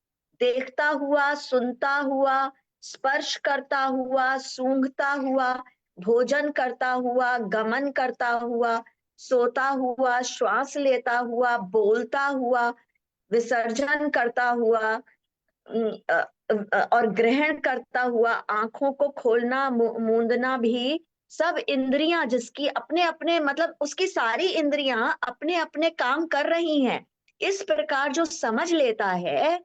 देखता हुआ, सुनता हुआ, स्पर्श करता हुआ, सूंघता हुआ, भोजन करता हुआ, गमन करता हुआ, सोता हुआ, श्वास लेता हुआ, बोलता हुआ, विसर्जन करता हुआ और ग्रहण करता हुआ, आंखों को खोलना मूंदना भी सब इंद्रियां जिसकी अपने अपने मतलब उसकी सारी इंद्रियां अपने अपने काम कर रही हैं, इस प्रकार जो समझ लेता है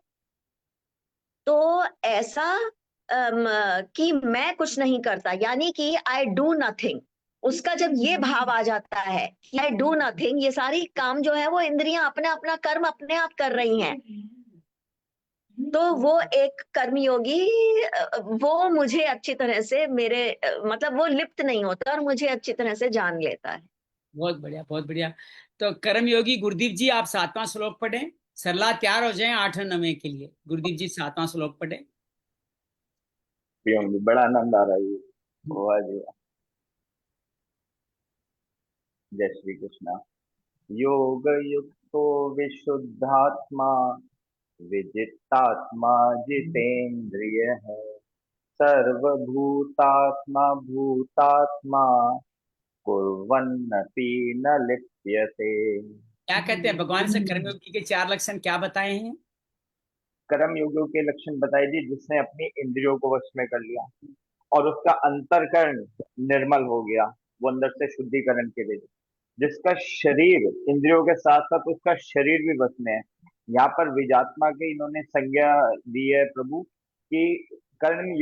तो ऐसा कि मैं कुछ नहीं करता, यानी कि आई डू नथिंग। उसका जब ये भाव आ जाता है कि आई डू नथिंग, ये सारी काम जो है वो इंद्रियां अपना अपना कर्म अपने आप कर रही हैं, तो वो एक कर्मयोगी वो मुझे अच्छी तरह से मेरे मतलब वो लिप्त नहीं होता और मुझे अच्छी तरह से जान लेता है। बहुत बढ़िया, बहुत बढ़िया। तो कर्मयोगी गुरुदीप जी आप 7वां श्लोक पढ़ें। सरला तैयार हो जाएं 8 और 9 के लिए। गुरुदीप जी 7वां श्लोक पढ़ें। बड़ा आनंद आ रहा है। वाह जी वाह। जय श्री कृष्णा। योग युक्तो विशुद्धात्मा विजितात्मा जितेन्द्रिय है सर्वभूतात्मा भूतात्मा कुर्वन्नपि न लिप्यते। क्या कहते हैं भगवान से कर्मयोगी के 4 लक्षण क्या बताए हैं? कर्म योगियों के लक्षण बताए जी, जिसने अपनी इंद्रियों को वश में कर लिया और उसका अंतःकरण निर्मल हो गया, वो अंदर से शुद्धिकरण के लिए, जिसका शरीर इंद्रियों के साथ साथ उसका शरीर भी वश में है। यहाँ पर विजात्मा के इन्होंने संज्ञा दी है प्रभु कि कर्म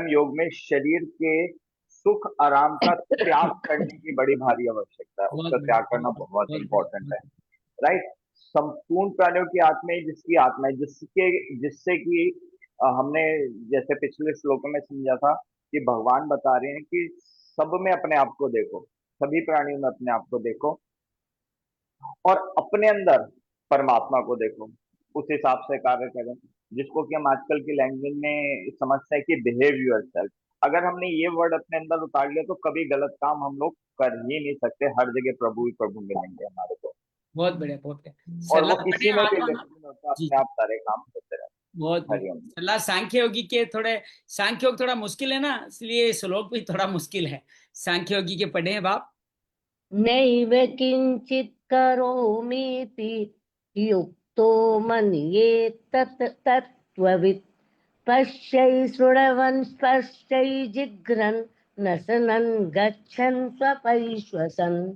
योग में शरीर के सुख आराम का त्याग करने की बड़ी भारी आवश्यकता है, बहुत उसका बढ़िया, त्याग करना बहुत बहुत बढ़िया, इंपॉर्टेंट है। राइट। संपूर्ण प्राणियों की आत्मा ही जिसकी आत्मा है, जिससे कि हमने जैसे पिछले श्लोक में समझा था कि भगवान बता रहे हैं कि सब में अपने आप को देखो, सभी प्राणियों में अपने आप को देखो और अपने अंदर परमात्मा को देखो, उस हिसाब से कार्य करें, जिसको कि हम आजकल की लैंग्वेज में समझते हैं कि बिहेव योरसेल्फ। अगर हमने ये वर्ड अपने अंदर उतार लिया तो कभी गलत काम हम लोग कर ही नहीं सकते, हर जगह प्रभु ही प्रभु मिलेंगे हमारे को, बहुत बढ़िया, बहुत बढ़िया। और वो सलाह किसी बढ़िया में भी आत्मा ना। व्यक्ति में होता है, जी, अपने आप सारे काम करते रहते बहुत हैं। बढ़िया। हरिओम। सलाह सांख्य योगी के थोड़े, सांख्य योग थोड़ा मुश्किल है ना, इसलिए श्लोक भी थोड़ा मुश्किल है। सांख्य योगी के पढ़े हैं बाप। नैव किंचित करोमीति युक्तो मन्ये तत् तत्त्ववित् पश्यै शृण्वन् स्पश्यै जिघ्रन् न सनन् गच्छन् स्वपैश्वसन्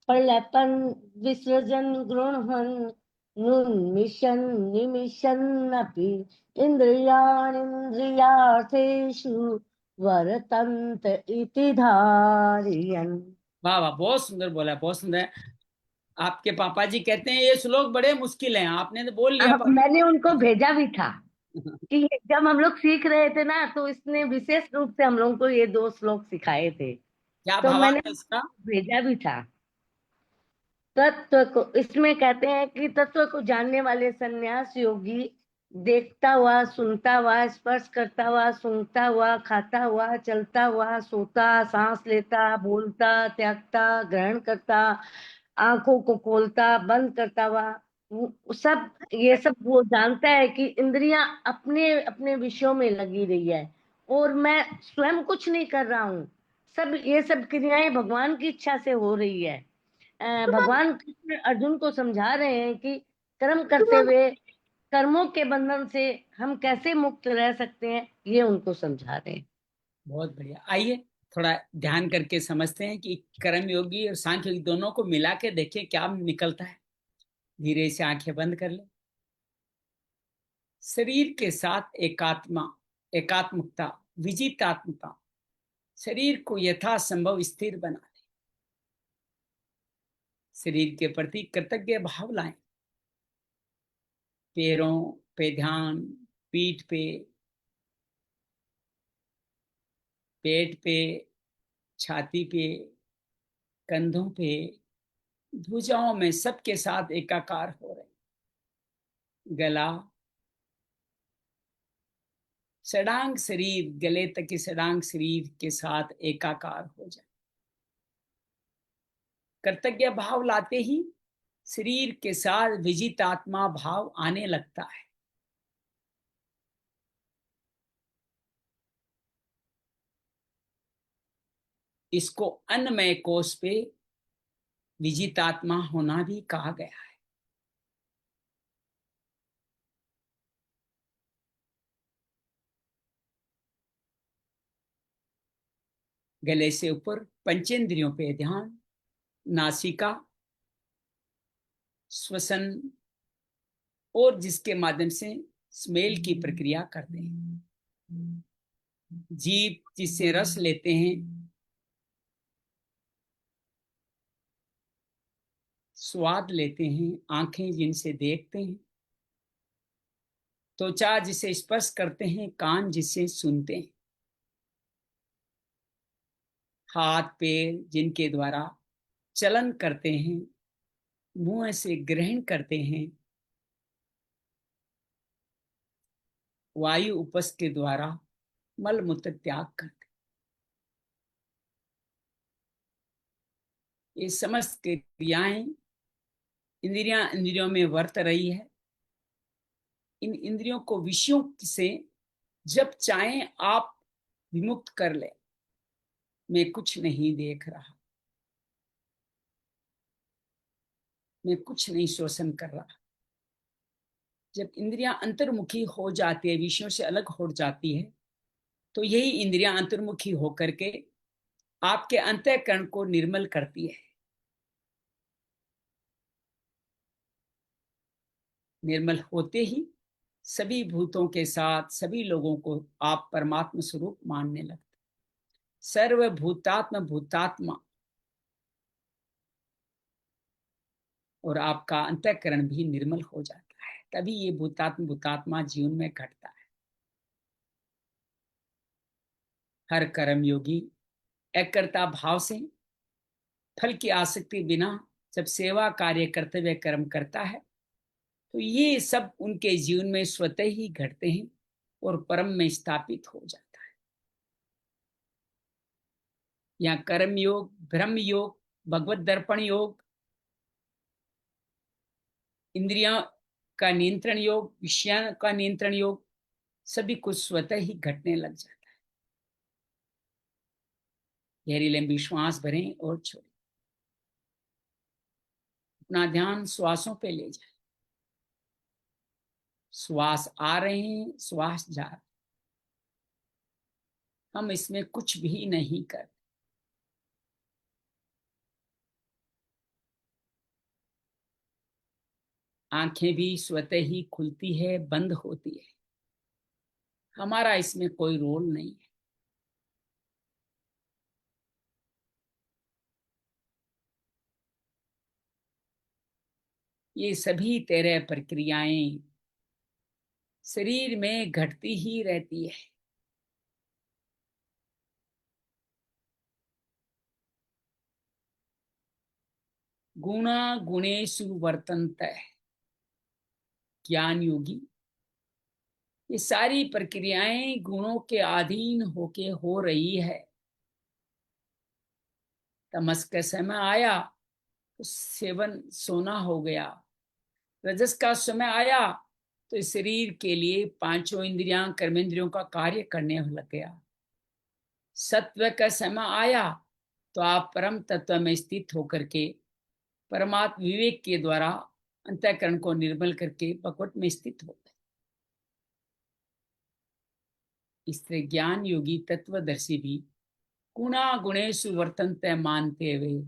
प्रलपन् विसृजन् गृह्णन् नुन्मिषन् निमिषन्नपि इन्द्रियाणीन्द्रियार्थेषु वर्तन्त इति धारयन्। वाह वाह, बहुत सुंदर बोला, बहुत सुंदर। आपके पापा जी कहते हैं ये श्लोक बड़े मुश्किल हैं, आपने तो बोल लिया पर। मैंने उनको भेजा भी था कि जब हम लोग सीख रहे थे ना, तो इसने विशेष रूप से हम लोग को ये 2 श्लोक सिखाए थे, क्या तो मैंने भावार्थ है इसका? भेजा भी था। तत्व को इसमें कहते हैं कि तत्व को जानने वाले सन्यास योगी देखता हुआ, सुनता हुआ, स्पर्श करता हुआ, सूंघता हुआ, खाता हुआ, चलता हुआ, सोता, सांस लेता, बोलता, त्यागता, ग्रहण करता, आंखों को खोलता, बंद करता हुआ, सब ये सब वो जानता है कि इंद्रियां अपने अपने विषयों में लगी रही है और मैं स्वयं कुछ नहीं कर रहा हूँ। सब ये सब क्रियाएं भगवान की इच्छा से हो रही है। भगवान कृष्ण अर्जुन को समझा रहे हैं कि कर्म करते हुए कर्मों के बंधन से हम कैसे मुक्त रह सकते हैं, ये उनको समझा रहे हैं। बहुत बढ़िया। आइए थोड़ा ध्यान करके समझते हैं कि कर्म योगी और सांख्य योगी दोनों को मिला के देखें क्या निकलता है। धीरे से आंखें बंद कर ले। शरीर के साथ एकात्मकता, विजितात्मता, शरीर को यथासंभव स्थिर बना ले। शरीर के प्रति कृतज्ञ भाव लाएं। पैरों पे ध्यान, पीठ पे, पेट पे, छाती पे, कंधों पे, भुजाओं में, सबके साथ एकाकार हो रहे। गला, षडांग शरीर, गले तक के षडांग शरीर के साथ एकाकार हो जाए। कृतज्ञ भाव लाते ही शरीर के साथ विजितात्मा भाव आने लगता है। इसको अन्नमय कोश पे विजितात्मा होना भी कहा गया है। गले से ऊपर पंचेंद्रियों पे ध्यान, नासिका, श्वसन, और जिसके माध्यम से स्मेल की प्रक्रिया करते हैं। जीभ जिससे रस लेते हैं, स्वाद लेते हैं, आंखें जिनसे देखते हैं, त्वचा जिसे स्पर्श करते हैं, कान जिसे सुनते हैं, हाथ पैर जिनके द्वारा चलन करते हैं, मुंह से ग्रहण करते हैं, वायु उपस के द्वारा मल मूत्र त्याग करते हैं। ये समस्त क्रियाएं इंद्रियों में वर्त रही है। इन इंद्रियों को विषयों से जब चाहें आप विमुक्त कर ले। मैं कुछ नहीं देख रहा, मैं कुछ नहीं शोषण कर रहा, जब इंद्रियां अंतर्मुखी हो जाती है, विषयों से अलग हो जाती है, तो यही इंद्रियां अंतर्मुखी होकर के आपके अंतःकरण को निर्मल करती है। निर्मल होते ही सभी भूतों के साथ सभी लोगों को आप परमात्मा स्वरूप मानने लगते। सर्वभूतात्म भूतात्मा, और आपका अंतःकरण भी निर्मल हो जाता है। तभी ये भूतात्म भूतात्मा जीवन में घटता है। हर कर्म योगी एकर्ता भाव से फल की आसक्ति बिना जब सेवा कार्य करते हुए कर्म करता है, तो ये सब उनके जीवन में स्वतः ही घटते हैं और परम में स्थापित हो जाता है। यहाँ कर्म योग, ब्रह्म योग, भगवत दर्पण योग, इंद्रियों का नियंत्रण योग, विषयों का नियंत्रण योग, सभी कुछ स्वतः ही घटने लग जाता है। गहरी लंबी श्वास भरें और छोड़ें। अपना ध्यान श्वासों पे ले जाएं। श्वास आ रहे हैं, श्वास जा रहे हैं। हम इसमें कुछ भी नहीं कर। आंखें भी स्वतः ही खुलती है, बंद होती है। हमारा इसमें कोई रोल नहीं है। ये सभी तेरह प्रक्रियाएं शरीर में घटती ही रहती है। गुणा गुणेषु वर्तन्ते, ज्ञान योगी। ये सारी प्रक्रियाएं गुणों के अधीन होके हो रही है। तमस का समय आया तो सेवन सोना हो गया। रजस का समय आया तो इस शरीर के लिए पांचों इंद्रियां कर्मेंद्रियों का कार्य करने लग गया। सत्व का समय आया तो आप परम तत्व में स्थित होकर के परमात्म विवेक के द्वारा अंतःकरण को निर्मल करके भगवत में स्थित हो गए। इस तरह ज्ञान योगी तत्वदर्शी भी गुणा गुणेषु वर्तन्ते मानते हुए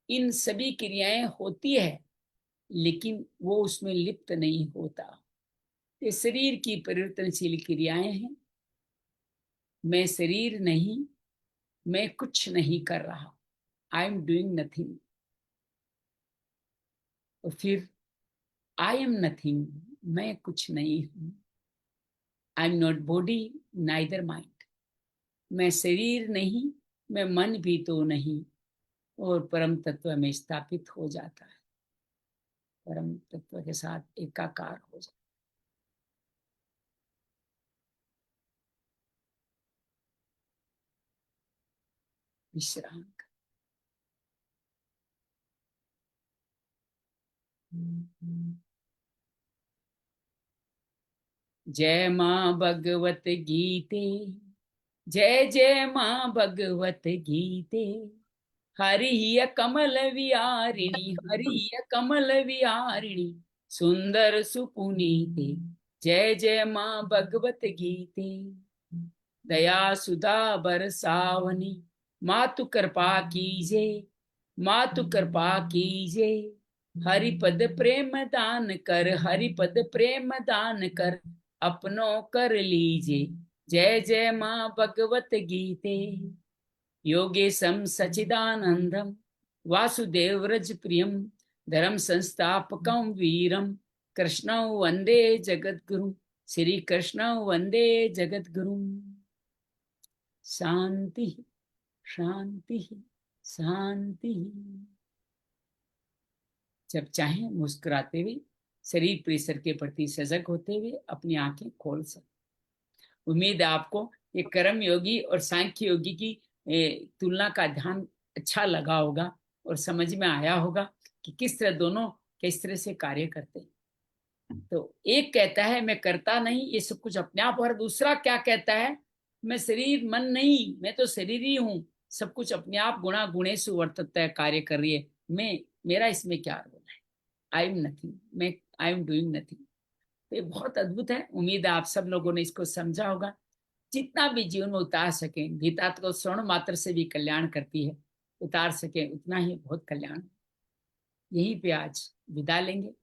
इन सभी क्रियाएं होती है, लेकिन वो उसमें लिप्त नहीं होता। ये शरीर की परिवर्तनशील क्रियाएं हैं। मैं शरीर नहीं, मैं कुछ नहीं कर रहा, आई एम डूइंग नथिंग। और फिर आई एम नथिंग, मैं कुछ नहीं हूं। I am not body neither mind, मैं शरीर नहीं, मैं मन भी तो नहीं, और परम तत्व में स्थापित हो जाता है। परम तत्व के साथ एकाकार हो जाता है। विश्राम कर। जय मां भगवत गीते, जय जय मां भगवत गीते। हरि कमल विहारिणी, हरि कमल विहारिणी, सुंदर सुपुनीते। जय जय मां भगवत गीते। दया सुधा बरसावनी, मातु कृपा कीजे, मातु कृपा कीजे। हरिपद प्रेम दान कर, हरिपद प्रेम दान कर, अपनों कर लीजे। जय जय मां भगवत गीते। योगेशम सचिदानंदम वासुदेव रज प्रियम, धर्म संस्थापकम वीरम, कृष्ण वंदे जगत गुरु। श्री कृष्ण वंदे जगत गुरु। शांति शांति शांति। जब चाहे मुस्कुराते हुए, शरीर परिसर के प्रति सजग होते हुए अपनी आंखें खोल सकते। उम्मीद है आपको ये कर्म योगी और सांख्य योगी की तुलना का ध्यान अच्छा लगा होगा और समझ में आया होगा कि किस तरह दोनों किस तरह से कार्य करते हैं। तो एक कहता है मैं करता नहीं, ये सब कुछ अपने आप, और दूसरा क्या कहता है, मैं शरीर मन नहीं, मैं तो शरीर ही हूँ, सब कुछ अपने आप गुणा गुणेषु वर्तते कार्य कर रही है। मैं, मेरा इसमें क्या रोल है? आई एम नथिंग, मैं आई एम डूइंग नथिंग। तो ये बहुत अद्भुत है। उम्मीद है आप सब लोगों ने इसको समझा होगा। जितना भी जीवन में उतार सके, गीता तो स्वर्ण मात्र से भी कल्याण करती है, उतार सके उतना ही बहुत कल्याण। यहीं पे आज विदा लेंगे।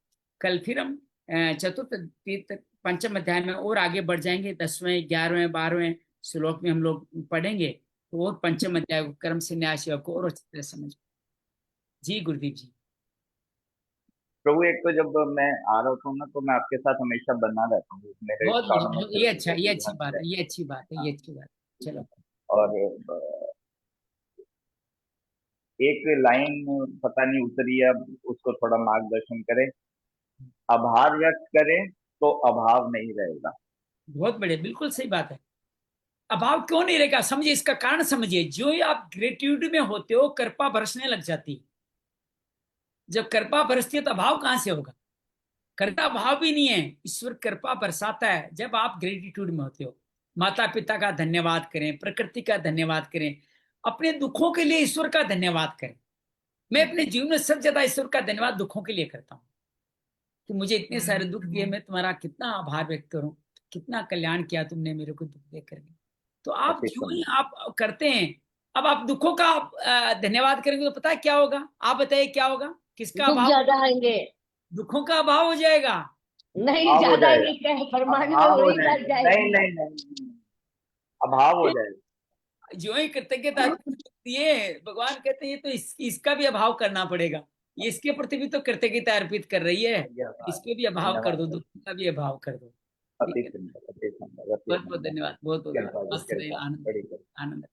कल फिर हम चतुर्थ तीर्थ पंचम अध्याय में और आगे बढ़ जाएंगे। 10वें 11वें 12वें श्लोक में हम लोग पढ़ेंगे, तो और पंचम अध्याय को, कर्म संन्यास योग को और अच्छी तरह समझ। जी गुरुदेव जी। प्रभु, एक तो जब मैं आ रहा हूँ ना, तो मैं आपके साथ हमेशा बना रहता हूँ, मेरे बहुत कानों में ये फिर अच्छा, ये अच्छी ध्यान बात है, रहता ये अच्छी बात है, है। ये अच्छी बात है। चलो। और एक लाइन पता नहीं उतरी है, अब उसको थोड़ा मार्गदर्शन करें। आभार व्यक्त करें तो अभाव नहीं रहेगा। बहुत बढ़िया, बिल्कुल सही बात है। अभाव क्यों नहीं रहेगा, समझिए इसका कारण समझिए। जो ही आप ग्रेट्यूड में होते हो, कृपा बरसने लग जाती है। जब कृपा बरसती है तो अभाव कहां से होगा? कृपा भाव भी नहीं है, ईश्वर कृपा बरसाता है जब आप ग्रेटिट्यूड में होते हो। माता पिता का धन्यवाद करें, प्रकृति का धन्यवाद करें, अपने दुखों के लिए ईश्वर का धन्यवाद करें। मैं अपने जीवन में सबसे ज्यादा ईश्वर का धन्यवाद दुखों के लिए करता हूँ, कि मुझे इतने सारे दुख दिए, मैं तुम्हारा कितना आभार व्यक्त करूं, कितना कल्याण किया तुमने मेरे को दुख दे करके। तो आप अति जो ही सुंदर। आप करते हैं, अब आप दुखों का धन्यवाद करेंगे तो पता है क्या होगा? आप बताइए क्या होगा, किसका दुख अभाव? ज्यादा आएंगे, दुखों का अभाव हो जाएगा। नहीं अभाव हो ज्यादा जाएगा। आएंगे, क्या परमाणु में अभाव हो वही बात जाएगा। नहीं जाएगी। नहीं नहीं, अभाव हो जाएगा। जो ही कृतज्ञता दिए, भगवान कहते हैं ये तो इसका भी अभाव करना पड़ेगा। ये इसके प्रति भी तो कृतज्ञता अर्पित कर रही है, धन्यवाद। इसके भी अभाव कर दो, धन्यवाद। दुख का भी अभाव कर दो। ठीक अति है। सुंदर, अति सुंदर, अति बहुत बहुत सुंदर। धन्यवाद, बहुत बहुत कृपा धन्यवाद। जी, मस्त रहे, कृपा आनंद बड़ी कृपा। आनंद।